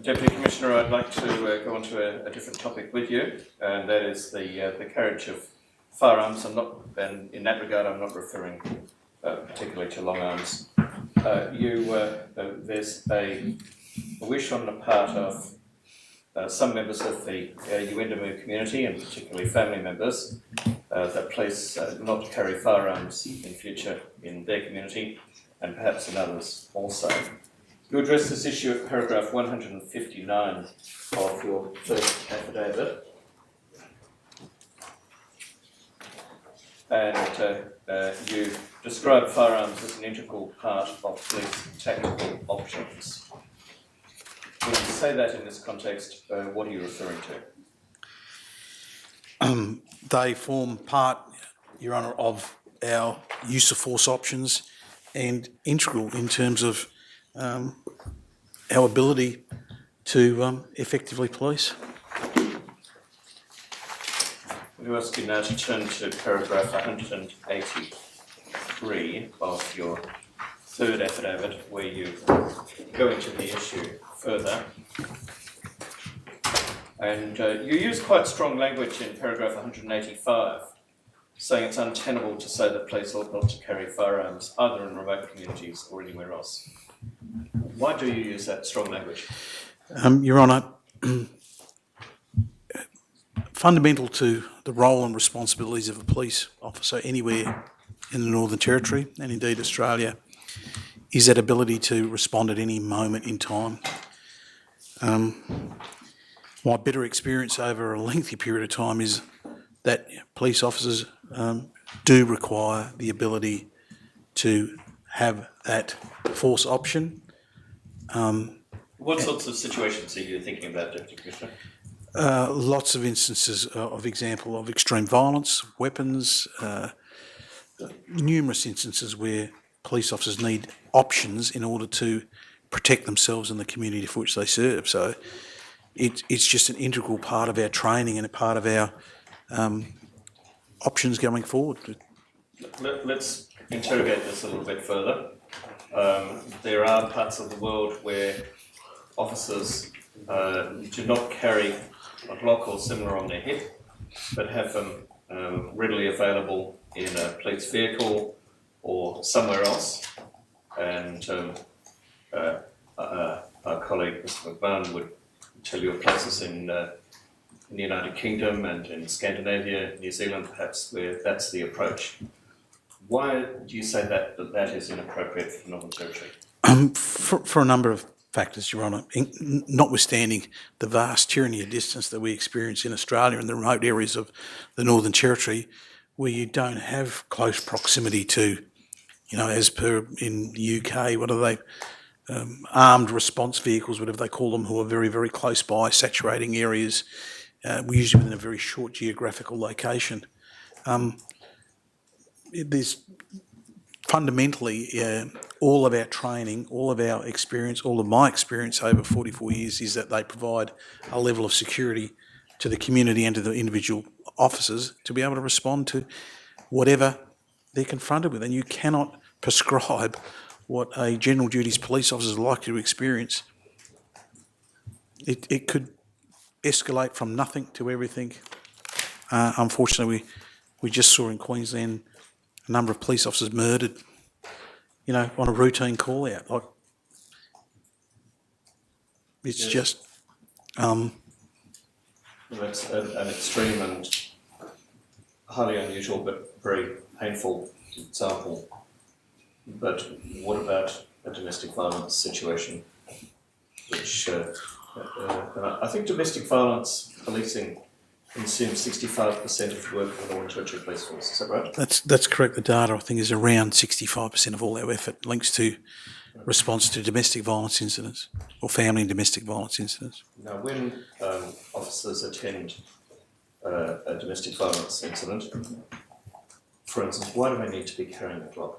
Deputy Commissioner, I'd like to go on to a different topic with you, and that is the carriage of firearms. And in that regard, I'm not referring particularly to long arms. There's a wish on the part of some members of the Yuendamu community, and particularly family members, that police not carry firearms in future in their community, and perhaps in others also. You address this issue at paragraph 159 of your first affidavit, and you describe firearms as an integral part of police tactical options. When you say that in this context, what are you referring to? They form part, Your Honour, of our use of force options and integral in terms of our ability to effectively police. I'm going to ask you now to turn to paragraph 183 of your third affidavit, where you go into the issue further. And you use quite strong language in paragraph 185, saying it's untenable to say that police ought not to carry firearms either in remote communities or anywhere else. Why do you use that strong language? Your Honour, fundamental to the role and responsibilities of a police officer anywhere in the Northern Territory, and indeed Australia, is that ability to respond at any moment in time. My bitter experience over a lengthy period of time is that police officers do require the ability to have that force option. What sorts of situations are you thinking about, Deputy Commissioner? Lots of instances of example of extreme violence, weapons, numerous instances where police officers need options in order to protect themselves and the community for which they serve. So it's just an integral part of our training and a part of our options going forward. Let's interrogate this a little bit further. There are parts of the world where officers do not carry a Glock or similar on their hip, but have them readily available in a police vehicle or somewhere else. And our colleague, Mr. McMahon, would tell you of places in the United Kingdom and in Scandinavia, New Zealand, perhaps, where that's the approach. Why do you say that is inappropriate for the Northern Territory? For a number of factors, Your Honour, notwithstanding the vast tyranny of distance that we experience in Australia and the remote areas of the Northern Territory, where you don't have close proximity to, as per in the UK, what are they, armed response vehicles, whatever they call them, who are very, very close by, saturating areas, usually within a very short geographical location. There's fundamentally all of our training, all of our experience, all of my experience over 44 years is that they provide a level of security to the community and to the individual officers to be able to respond to whatever they're confronted with. And you cannot prescribe what a general duties police officer is likely to experience. It could escalate from nothing to everything. Unfortunately, we just saw in Queensland a number of police officers murdered, on a routine call out. Like, it's just. That's an extreme and highly unusual but very painful example. But what about a domestic violence situation? Which I think domestic violence policing consumes 65% of the work of the Northern Territory Police Force. Is that right? That's correct. The data, I think, is around 65% of all our effort links to response to domestic violence incidents or family and domestic violence incidents. Now, when officers attend a domestic violence incident, for instance, why do they need to be carrying a Glock?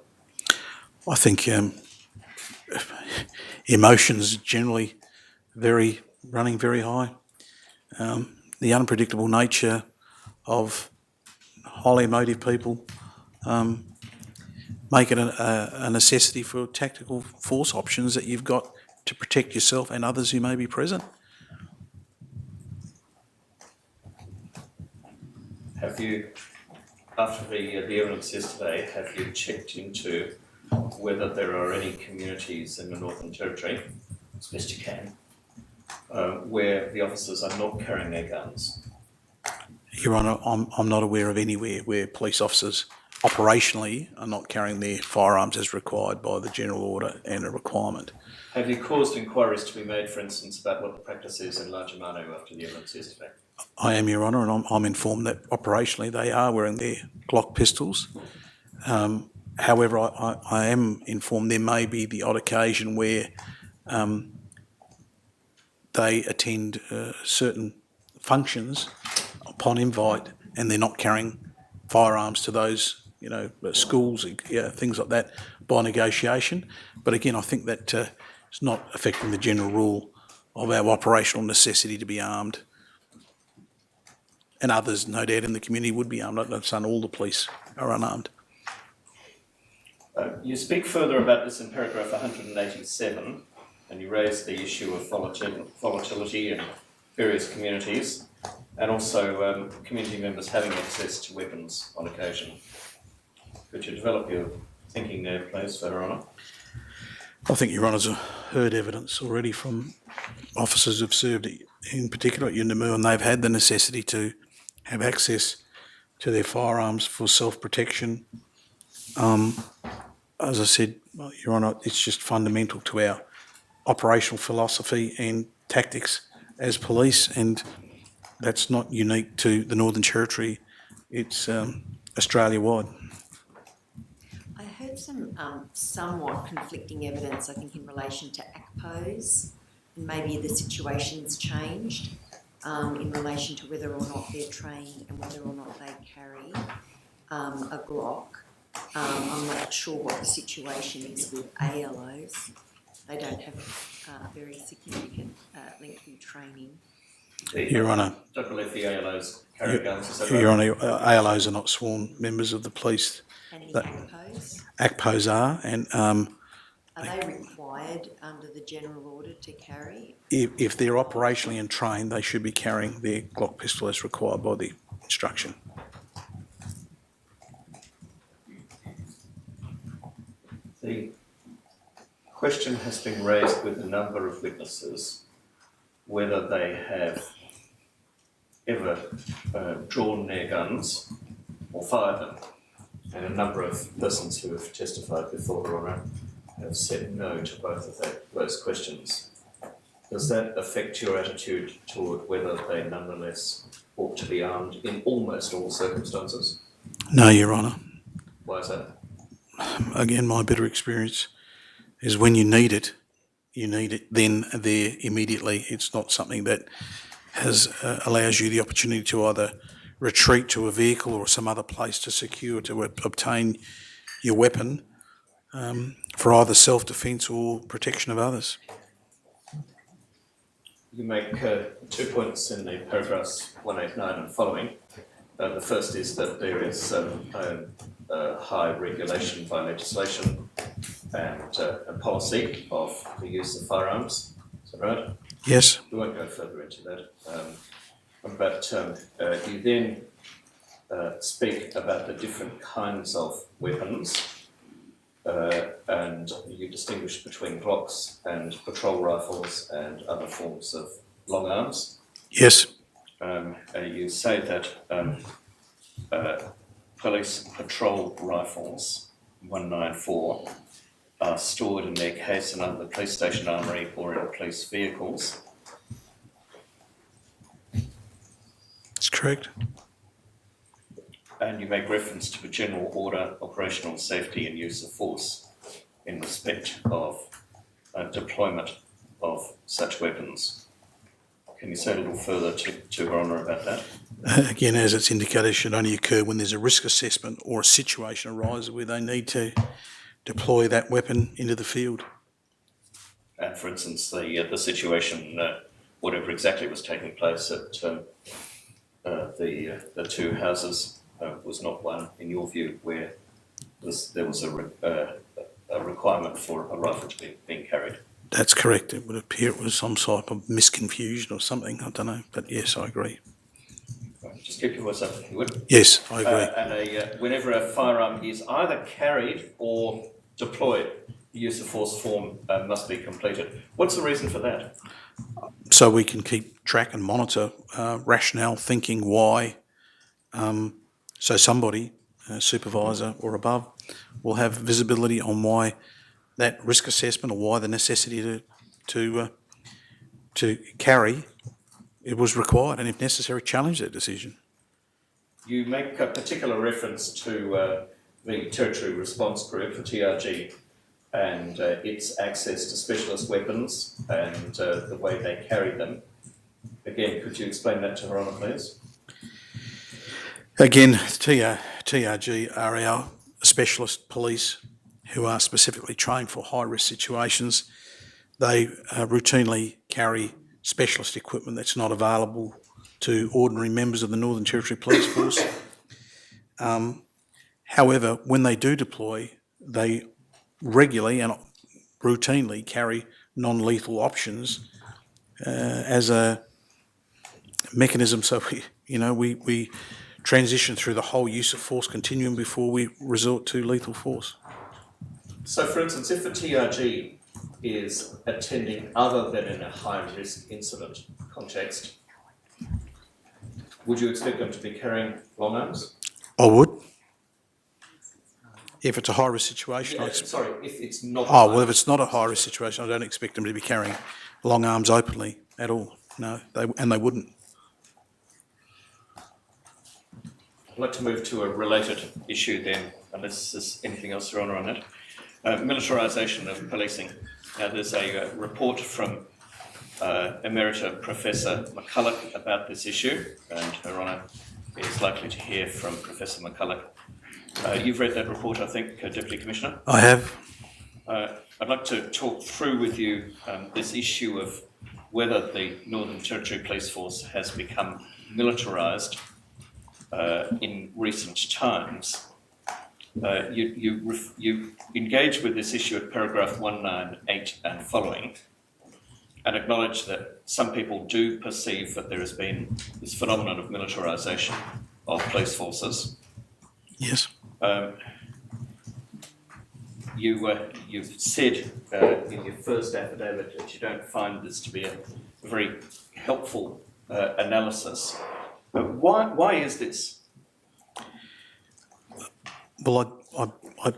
I think emotions generally running very high. The unpredictable nature of highly emotive people make it a necessity for tactical force options that you've got to protect yourself and others who may be present. Have you, after the evidence yesterday, have you checked into whether there are any communities in the Northern Territory, as best you can, where the officers are not carrying their guns? Your Honour, I'm not aware of anywhere where police officers operationally are not carrying their firearms as required by the general order and a requirement. Have you caused inquiries to be made, for instance, about what the practice is in Largemano after the evidence yesterday? I am, Your Honour, and I'm informed that operationally they are wearing their Glock pistols. However, I am informed there may be the odd occasion where they attend certain functions upon invite and they're not carrying firearms to those, schools, things like that by negotiation. But again, I think that it's not affecting the general rule of our operational necessity to be armed. And others, no doubt, in the community would be armed. I'm not saying all the police are unarmed. You speak further about this in paragraph 187, and you raise the issue of volatility in various communities, and also community members having access to weapons on occasion. Could you develop your thinking there, please, Your Honour? I think Your Honour's heard evidence already from officers who've served, in particular at Yuendamu, and they've had the necessity to have access to their firearms for self-protection. As I said, Your Honour, it's just fundamental to our operational philosophy and tactics as police, and that's not unique to the Northern Territory. It's Australia-wide. I heard some somewhat conflicting evidence, I think, in relation to ACPOs, and maybe the situation's changed in relation to whether or not they're trained and whether or not they carry a Glock. I'm not sure what the situation is with ALOs. They don't have very significant lengthy training. Your Honour, I don't believe the ALOs carry guns. Is that right? Your Honour, ALOs are not sworn members of the police. And the ACPOs? ACPOs are, and are they required under the general order to carry? If they're operationally and trained, they should be carrying their Glock pistol as required by the instruction. The question has been raised with a number of witnesses whether they have ever drawn their guns or fired them, and a number of persons who have testified before Your Honour have said no to both of those questions. Does that affect your attitude toward whether they nonetheless ought to be armed in almost all circumstances? No, Your Honour. Why is that? Again, my bitter experience is when you need it then there immediately. It's not something that allows you the opportunity to either retreat to a vehicle or some other place to obtain your weapon for either self-defence or protection of others. You make 2 points in the paragraphs 189 and following. The first is that there is high regulation by legislation and a policy of the use of firearms. Is that right? Yes. We won't go further into that. But you then speak about the different kinds of weapons, and you distinguish between Glocks and patrol rifles and other forms of long arms. Yes. You say that police patrol rifles 194 are stored in their case and under the police station armoury or in police vehicles. That's correct. And you make reference to the general order, operational safety and use of force in respect of deployment of such weapons. Can you say a little further to Her Honour about that? Again, as it's indicated, it should only occur when there's a risk assessment or a situation arises where they need to deploy that weapon into the field. And for instance, the situation, whatever exactly was taking place at the two houses, was not one, in your view, where there was a requirement for a rifle to be being carried? That's correct. It would appear it was some type of misconfusion or something. I don't know, but yes, I agree. Just keep your voice up if you would. Yes, I agree. And whenever a firearm is either carried or deployed, the use of force form must be completed. What's the reason for that? So we can keep track and monitor rationale thinking why. So somebody, a supervisor or above, will have visibility on why that risk assessment or why the necessity to carry it was required, and if necessary, challenge that decision. You make a particular reference to the Territory Response Group for TRG and its access to specialist weapons and the way they carry them. Again, could you explain that to Her Honour, please? Again, TRG are our specialist police who are specifically trained for high-risk situations. They routinely carry specialist equipment that's not available to ordinary members of the Northern Territory Police Force. However, when they do deploy, they regularly and routinely carry non-lethal options as a mechanism. So we transition through the whole use of force continuum before we resort to lethal force. So, for instance, if the TRG is attending other than in a high-risk incident context, would you expect them to be carrying long arms? I would. If it's a high-risk situation, if it's not. If it's not a high-risk situation, I don't expect them to be carrying long arms openly at all. No, they wouldn't. I'd like to move to a related issue then, unless there's anything else, Your Honour, on that. Militarisation of policing. Now, there's a report from Emerita Professor McCulloch about this issue, and Her Honour is likely to hear from Professor McCulloch. You've read that report, I think, Deputy Commissioner? I have. I'd like to talk through with you this issue of whether the Northern Territory Police Force has become militarised in recent times. You engage with this issue at paragraph 198 and following, and acknowledge that some people do perceive that there has been this phenomenon of militarisation of police forces. Yes. You've said in your first affidavit that you don't find this to be a very helpful analysis. Why is this? Well, I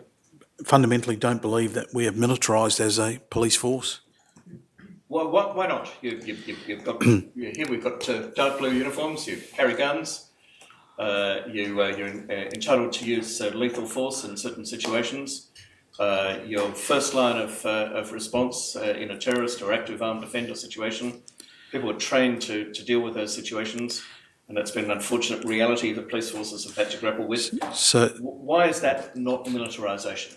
fundamentally don't believe that we have militarised as a police force. Well, why not? You've got here. We've got dark blue uniforms. You carry guns. You're entitled to use lethal force in certain situations. Your first line of response in a terrorist or active armed offender situation. People are trained to deal with those situations, and that's been an unfortunate reality that police forces have had to grapple with. So, why is that not militarisation?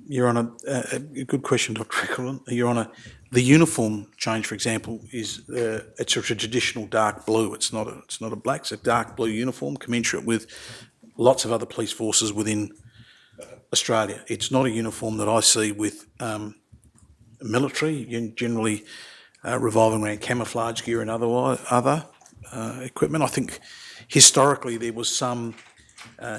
Your Honour, a good question, Dr. Eccleston. Your Honour, the uniform change, for example, is it's a traditional dark blue. It's not a black. It's a dark blue uniform, commensurate with lots of other police forces within Australia. It's not a uniform that I see with military, generally revolving around camouflage gear and other equipment. I think historically there was some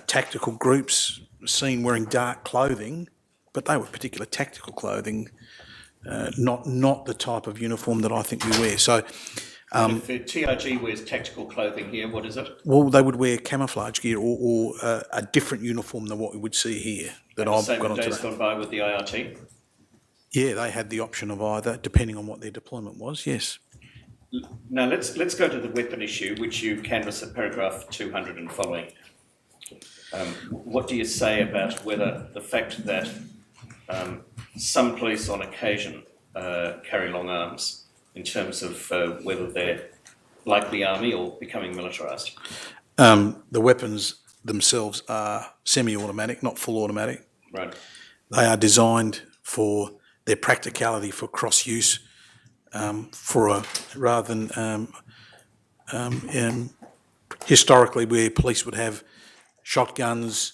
tactical groups seen wearing dark clothing, but they were particular tactical clothing, not the type of uniform that I think we wear. So, if the TRG wears tactical clothing here, what is it? Well, they would wear camouflage gear or a different uniform than what we would see here. That I've got on today. Days gone by with the IRT. Yeah, they had the option of either, depending on what their deployment was. Yes. Now let's go to the weapon issue, which you canvass at paragraph 200 and following. What do you say about whether the fact that some police on occasion carry long arms in terms of whether they're like the army or becoming militarised? The weapons themselves are semi-automatic, not full automatic. Right. They are designed for their practicality for cross-use, rather than historically where police would have shotguns,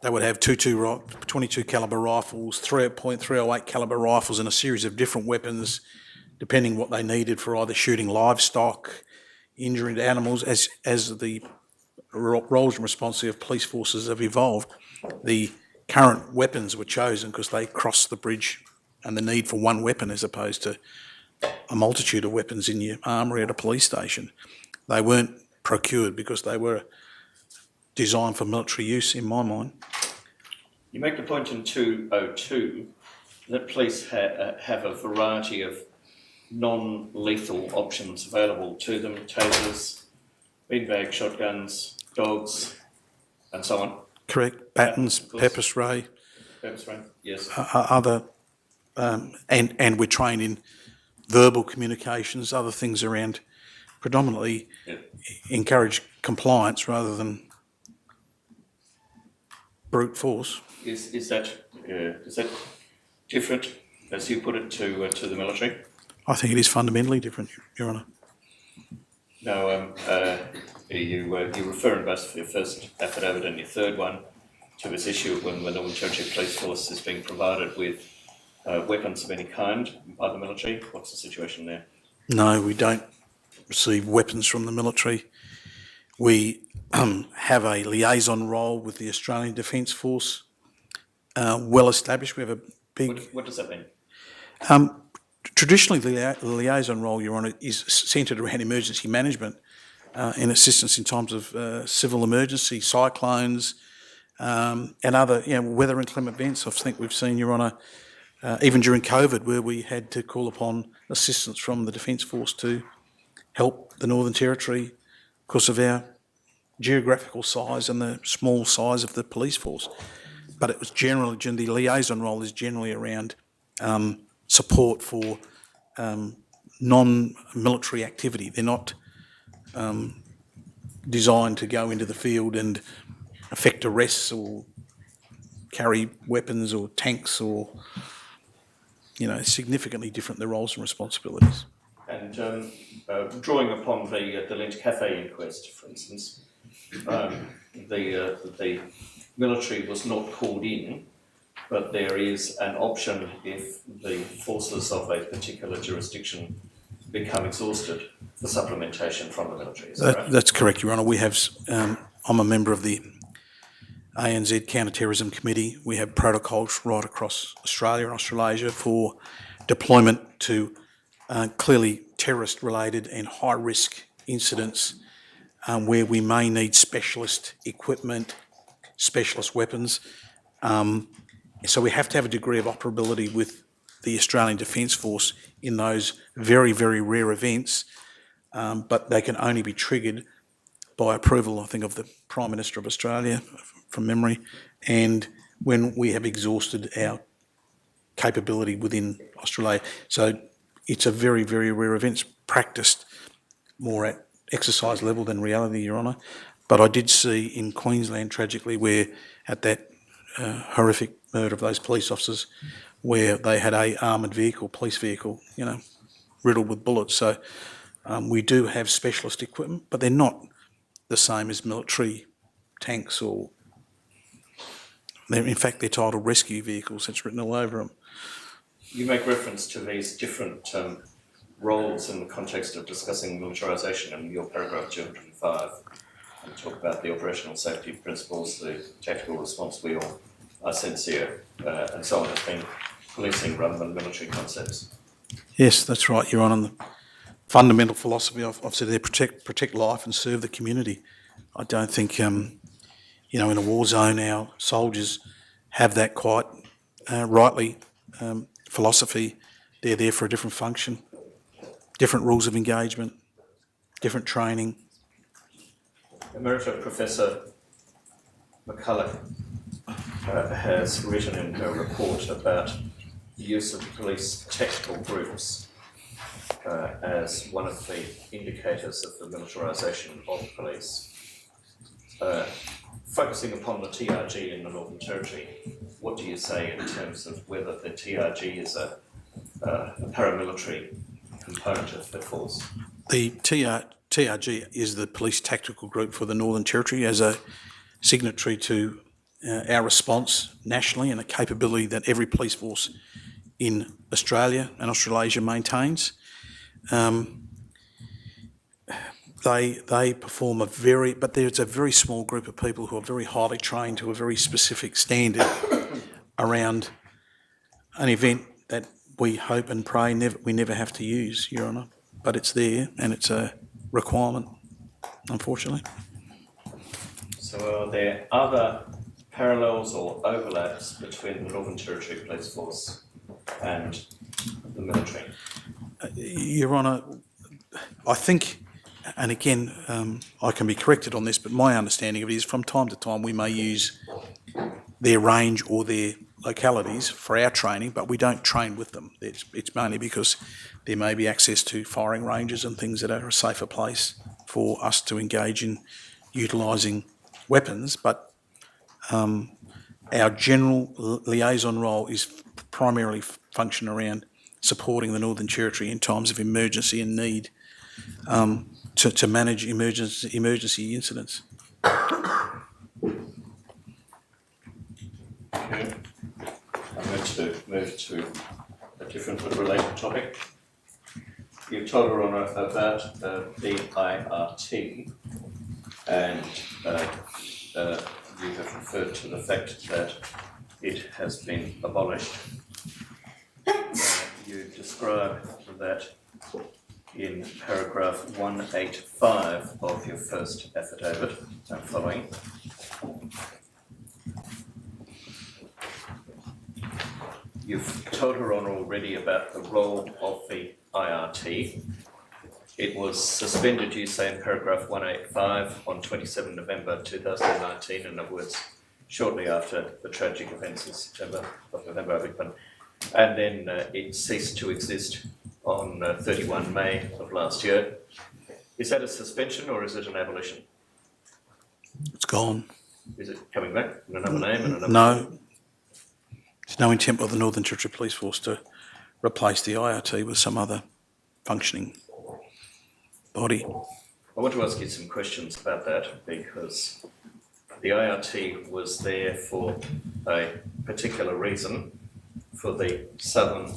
They would have 22 caliber rifles, 3.308 caliber rifles, and a series of different weapons, depending what they needed for either shooting livestock, injuring animals. As the roles and responsibility of police forces have evolved, the current weapons were chosen because they crossed the bridge and the need for one weapon as opposed to a multitude of weapons in your armoury at a police station. They weren't procured because they were designed for military use, in my mind. You make the point in 202 that police have a variety of non-lethal options available to them: tasers, beanbag shotguns, dogs, and so on. Correct. Batons, pepper spray. Pepper spray, yes. Other, and we're trained in verbal communications, other things around, predominantly encourage compliance rather than brute force. Is that different, as you put it, to the military? I think it is fundamentally different, Your Honour. Now, you refer in both your first affidavit and your third one to this issue of when the Northern Territory Police Force is being provided with weapons of any kind by the military. What's the situation there? No, we don't receive weapons from the military. We have a liaison role with the Australian Defence Force, well established. We have a big... What does that mean? Traditionally, the liaison role, Your Honour, is centred around emergency management and assistance in times of civil emergency, cyclones, and other weather inclement events. I think we've seen, Your Honour, even during COVID, where we had to call upon assistance from the Defence Force to help the Northern Territory because of our geographical size and the small size of the police force. But it was generally, the liaison role is generally around support for non-military activity. They're not designed to go into the field and effect arrests or carry weapons or tanks or, significantly different, the roles and responsibilities. And drawing upon the Lynch Cafe inquest, for instance, the military was not called in, but there is an option if the forces of a particular jurisdiction become exhausted for supplementation from the military. Is that right? That's correct, Your Honour. We have, I'm a member of the ANZ Counter-Terrorism Committee. We have protocols right across Australia and Australasia for deployment to clearly terrorist-related and high-risk incidents where we may need specialist equipment, specialist weapons. So we have to have a degree of operability with the Australian Defence Force in those very, very rare events, but they can only be triggered by approval, I think, of the Prime Minister of Australia, from memory, and when we have exhausted our capability within Australia. So it's a very, very rare event. It's practiced more at exercise level than reality, Your Honour. But I did see in Queensland, tragically, where at that horrific murder of those police officers, where they had a armoured vehicle, police vehicle, riddled with bullets. So we do have specialist equipment, but they're not the same as military tanks or... in fact, they're titled rescue vehicles. It's written all over them. You make reference to these different roles in the context of discussing militarisation in your paragraph 205. You talk about the operational safety principles, the tactical response wheel, sincere, and so on as being policing rather than military concepts. Yes, that's right, Your Honour. The fundamental philosophy I've said there, protect life and serve the community. I don't think, in a war zone, our soldiers have that quite rightly philosophy. They're there for a different function, different rules of engagement, different training. Emerita Professor McCulloch has written in her report about the use of police tactical groups as one of the indicators of the militarisation of police. Focusing upon the TRG in the Northern Territory, what do you say in terms of whether the TRG is a paramilitary component of the force? The TRG is the police tactical group for the Northern Territory as a signatory to our response nationally and a capability that every police force in Australia and Australasia maintains. They perform but there's a very small group of people who are very highly trained to a very specific standard around an event that we hope and pray we never have to use, Your Honour. But it's there and it's a requirement, unfortunately. So are there other parallels or overlaps between the Northern Territory Police Force and the military? Your Honour, I think, and again, I can be corrected on this, but my understanding of it is from time to time we may use their range or their localities for our training, but we don't train with them. It's mainly because there may be access to firing ranges and things that are a safer place for us to engage in utilising weapons, but our general liaison role is primarily function around supporting the Northern Territory in times of emergency and need to manage emergency incidents. Okay. I'm going to move to a different but related topic. You told Her Honour about the IRT, and you have referred to the fact that it has been abolished. You describe that in paragraph 185 of your first affidavit. I'm following. You've told Her Honour already about the role of the IRT. It was suspended, you say, in paragraph 185 on 27 November 2019, in other words, shortly after the tragic events in November, and then it ceased to exist on 31 May of last year. Is that a suspension or is it an abolition? It's gone. Is it coming back in another name and another? No. There's no intent by the Northern Territory Police Force to replace the IRT with some other functioning body. I want to ask you some questions about that, because the IRT was there for a particular reason, for the southern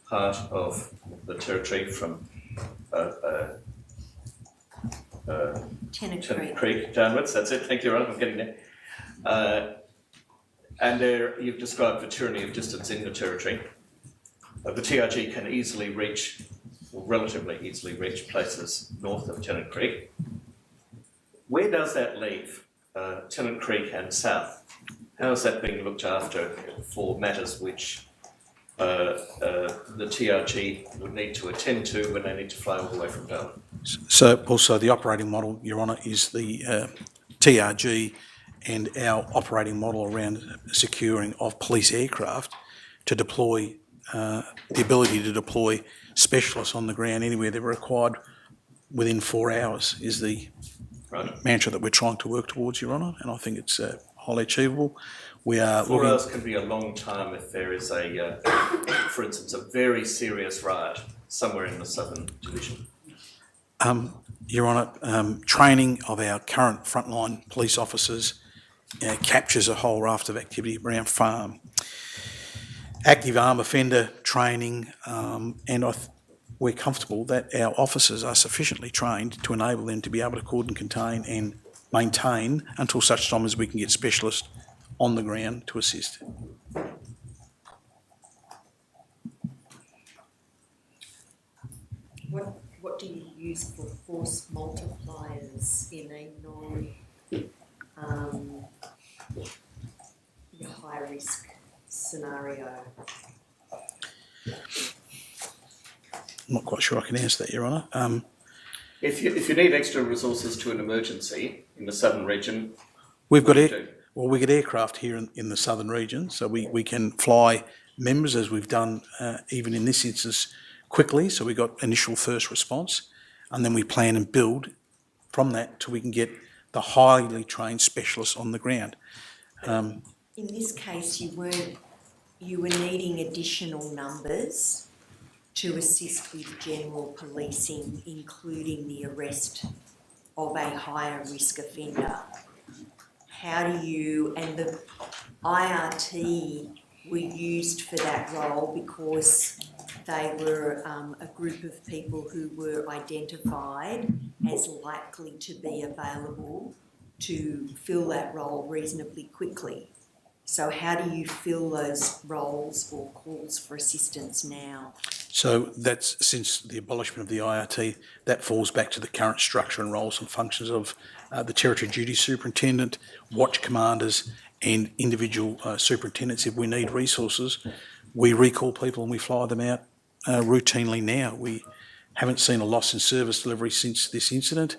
part of the territory from Tennant Creek downwards. That's it. Thank you, Ron. I'm getting there. And there you've described the tyranny of distance in the territory. The TRG can easily reach, or relatively easily reach, places north of Tennant Creek. Where does that leave Tennant Creek and south? How is that being looked after for matters which the TRG would need to attend to when they need to fly all the way from Darwin? So also the operating model, Your Honour, is the TRG and our operating model around securing of police aircraft to deploy, the ability to deploy specialists on the ground anywhere they're required within 4 hours is the mantra that we're trying to work towards, Your Honour, and I think it's highly achievable. We are 4 hours can be a long time if there is a, for instance, a very serious riot somewhere in the Southern Division. Your Honour, training of our current frontline police officers captures a whole raft of activity around farm, active arm offender training, and we're comfortable that our officers are sufficiently trained to enable them to be able to cordon contain and maintain until such time as we can get specialists on the ground to assist. What do you use for force multipliers in a high risk scenario? I'm not quite sure I can answer that, Your Honour. If you need extra resources to an emergency in the southern region, we get aircraft here in the southern region, so we can fly members, as we've done even in this instance, quickly. So we got initial first response, and then we plan and build from that till we can get the highly trained specialists on the ground. In this case, you were needing additional numbers to assist with general policing, including the arrest of a higher risk offender. how do you, and the IRT were used for that role because they were a group of people who were identified as likely to be available to fill that role reasonably quickly. So how do you fill those roles or calls for assistance now? So that's since the abolishment of the IRT, that falls back to the current structure and roles and functions of the Territory Duty Superintendent, watch commanders and individual superintendents. If we need resources, we recall people and we fly them out routinely now. We haven't seen a loss in service delivery since this incident.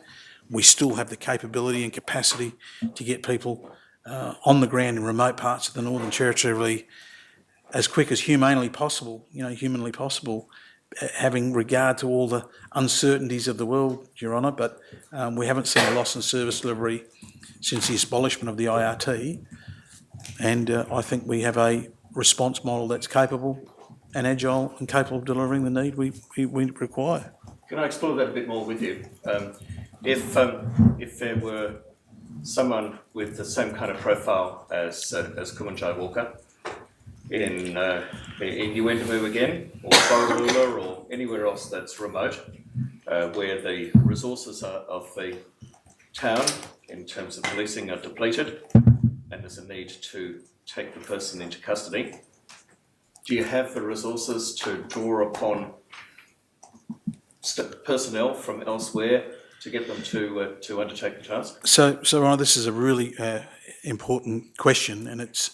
We still have the capability and capacity to get people on the ground in remote parts of the Northern Territory as quick as humanly possible, having regard to all the uncertainties of the world, Your Honour, but we haven't seen a loss in service delivery since the abolishment of the IRT, and I think we have a response model that's capable and agile and capable of delivering the need we require. Can I explore that a bit more with you? If there were someone with the same kind of profile as Kumanjayi Walker in Yuendamu again, or Coronial, or anywhere else that's remote, where the resources of the town in terms of policing are depleted, and there's a need to take the person into custody, do you have the resources to draw upon personnel from elsewhere to get them to undertake the task? So Ryan, this is a really important question, and it's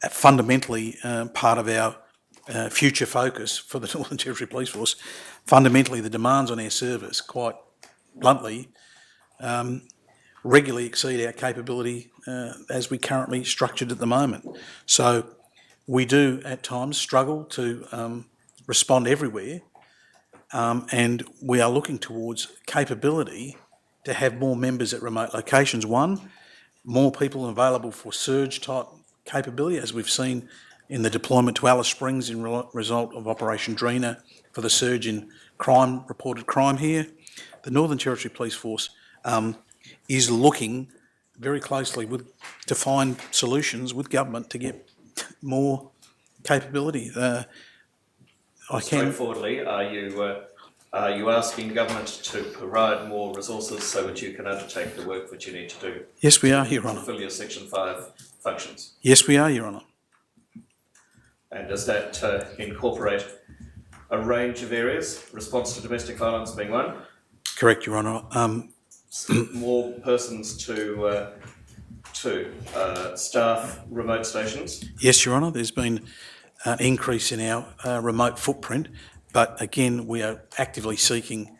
fundamentally part of our future focus for the Northern Territory Police Force. Fundamentally, the demands on our service, quite bluntly, regularly exceed our capability as we currently structured at the moment. So we do at times struggle to respond everywhere, and we are looking towards capability to have more members at remote locations. One, more people available for surge type capability, as we've seen in the deployment to Alice Springs in result of Operation Drena for the surge in reported crime here. The Northern Territory Police Force is looking very closely to find solutions with government to get more capability. Straightforwardly, are you asking government to provide more resources so that you can undertake the work that you need to do? Yes, we are, Your Honour. Fulfill your Section 5 functions. Yes, we are, Your Honour. And does that incorporate a range of areas, response to domestic violence being one? Correct, Your Honour. More persons to staff remote stations? Yes, Your Honour. There's been an increase in our remote footprint, but again, we are actively seeking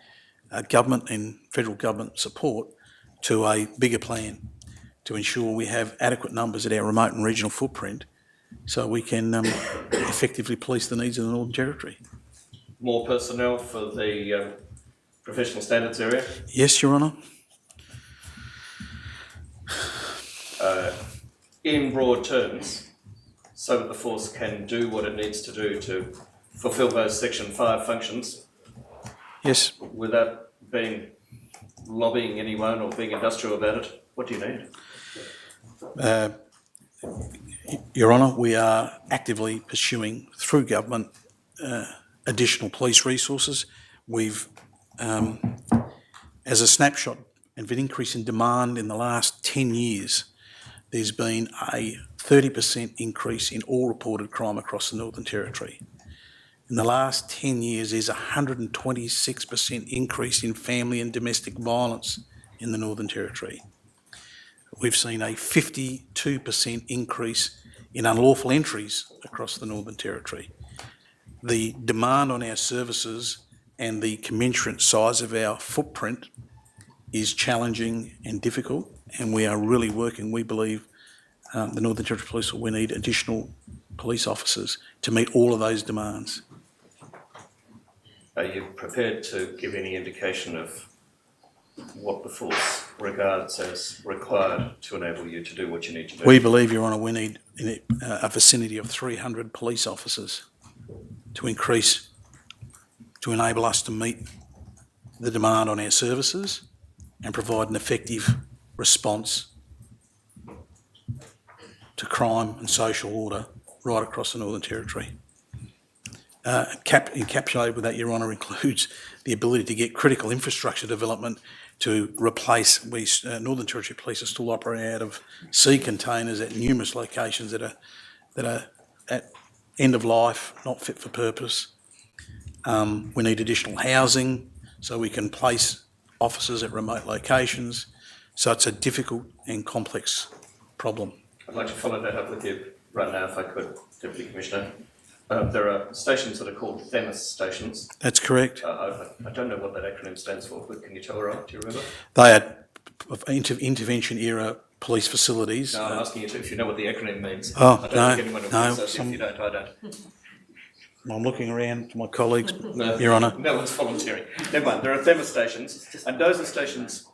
government and federal government support to a bigger plan to ensure we have adequate numbers at our remote and regional footprint so we can effectively police the needs of the Northern Territory. More personnel for the professional standards area? Yes, Your Honour. In broad terms, so that the force can do what it needs to do to fulfil those Section 5 functions? Yes. Without lobbying anyone or being industrial about it, what do you need? Your Honour, we are actively pursuing through government additional police resources. We've, as a snapshot of an increase in demand in the last 10 years, there's been a 30% increase in all reported crime across the Northern Territory. In the last 10 years, there's a 126% increase in family and domestic violence in the Northern Territory. We've seen a 52% increase in unlawful entries across the Northern Territory. The demand on our services and the commensurate size of our footprint is challenging and difficult, and we are really working. We believe the Northern Territory Police, we need additional police officers to meet all of those demands. Are you prepared to give any indication of what the force regards as required to enable you to do what you need to do? We believe, Your Honour, we need a vicinity of 300 police officers to enable us to meet the demand on our services and provide an effective response to crime and social order right across the Northern Territory. Encapsulated with that, Your Honour, includes the ability to get critical infrastructure development to replace. Northern Territory Police are still operating out of sea containers at numerous locations that are at end of life, not fit for purpose. We need additional housing so we can place officers at remote locations. So it's a difficult and complex problem. I'd like to follow that up with you right now, if I could, Deputy Commissioner. There are stations that are called Themis stations. That's correct. I don't know what that acronym stands for, but can you tell her? Do you remember? They are intervention era police facilities. No, I'm asking you if you know what the acronym means. Oh, I don't think anyone will no. so if you don't, I don't. I'm looking around for my colleagues, No, Your Honour. no one's volunteering. Never mind, there are Themis stations, and those are stations...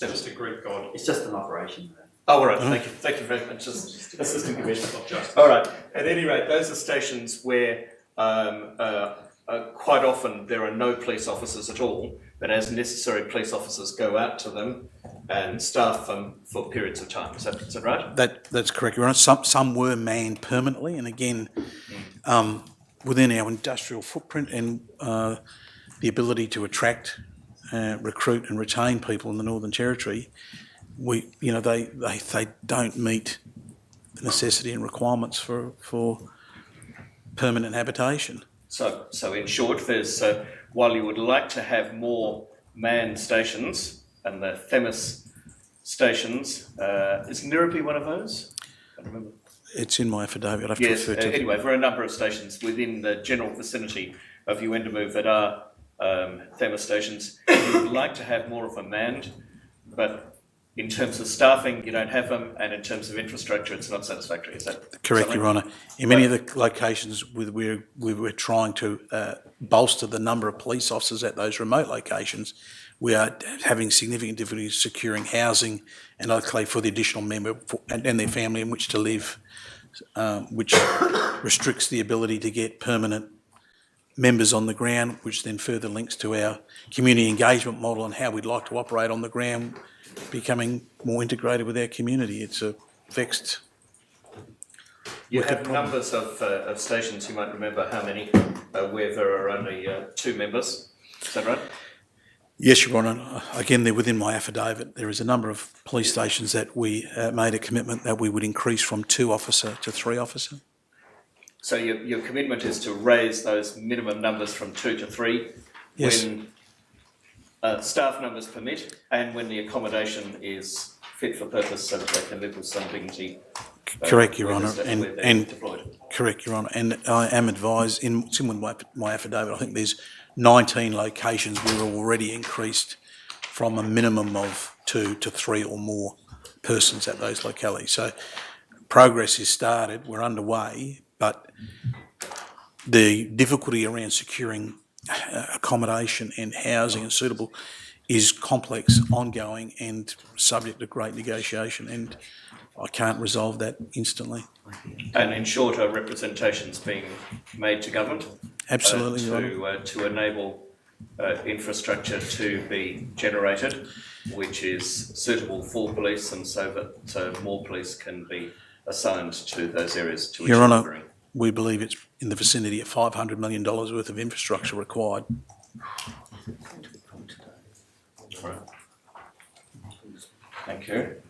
It's just a Greek god. It's just an operation. Oh, all right, thank you very much, Assistant Commissioner. All right, at any rate, those are stations where quite often there are no police officers at all, but as necessary, police officers go out to them and staff them for periods of time. Is that right? That's correct, Your Honour. Some were manned permanently, and again, within our industrial footprint and the ability to attract, recruit and retain people in the Northern Territory, they don't meet the necessity and requirements for permanent habitation. So in short, there's while you would like to have more manned stations, and the Themis stations, is Nirrupi one of those? I don't remember. It's in my affidavit. I've Yes. referred to. Anyway, there are a number of stations within the general vicinity of Uendamove that are Themis stations. You would like to have more of them manned, but in terms of staffing, you don't have them, and in terms of infrastructure, it's not satisfactory. Is that Correct, something? Your Honour. In many of the locations we're trying to bolster the number of police officers at those remote locations, we are having significant difficulty securing housing and locally for the additional member and their family in which to live, which restricts the ability to get permanent members on the ground, which then further links to our community engagement model and how we'd like to operate on the ground, becoming more integrated with our community. It's a vexed. You have numbers of stations, you might remember how many, where there are only 2 members. Is that right? Yes, Your Honour. Again, they're within my affidavit. There is a number of police stations that we made a commitment that we would increase from 2 officer to 3 officer. So your commitment is to raise those minimum numbers from 2 to 3 Yes. when staff numbers permit and when the accommodation is fit for purpose so that they can live with some dignity. Correct, Your where Honour. they're And deployed. correct, Your Honour. And I am advised, similar with my affidavit, I think there's 19 locations where we've already increased from a minimum of 2 to 3 or more persons at those localities. So progress is started, we're underway, but the difficulty around securing accommodation and housing and suitable is complex, ongoing and subject to great negotiation, and I can't resolve that instantly. And in short, are representations being made to government? Absolutely, Your Honour. To enable infrastructure to be generated, which is suitable for police, and so that more police can be assigned to those areas to which Your you're Honour, referring. we believe it's in the vicinity of $500 million worth of infrastructure required. Right. Thank you.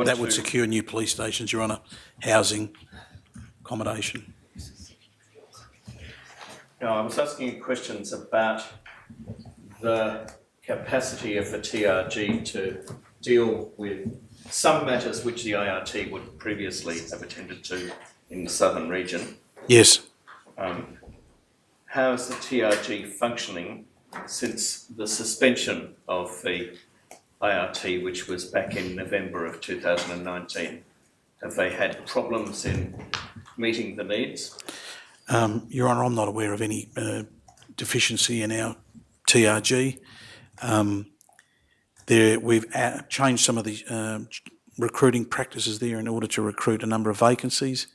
That would secure new police stations, Your Honour, housing, accommodation. Now, I was asking you questions about the capacity of the TRG to deal with some matters which the IRT would previously have attended to in the southern region. Yes. How is the TRG functioning since the suspension of the IRT, which was back in November of 2019? Have they had problems in meeting the needs? Your Honour, I'm not aware of any deficiency in our TRG. We've changed some of the recruiting practices there in order to recruit a number of vacancies.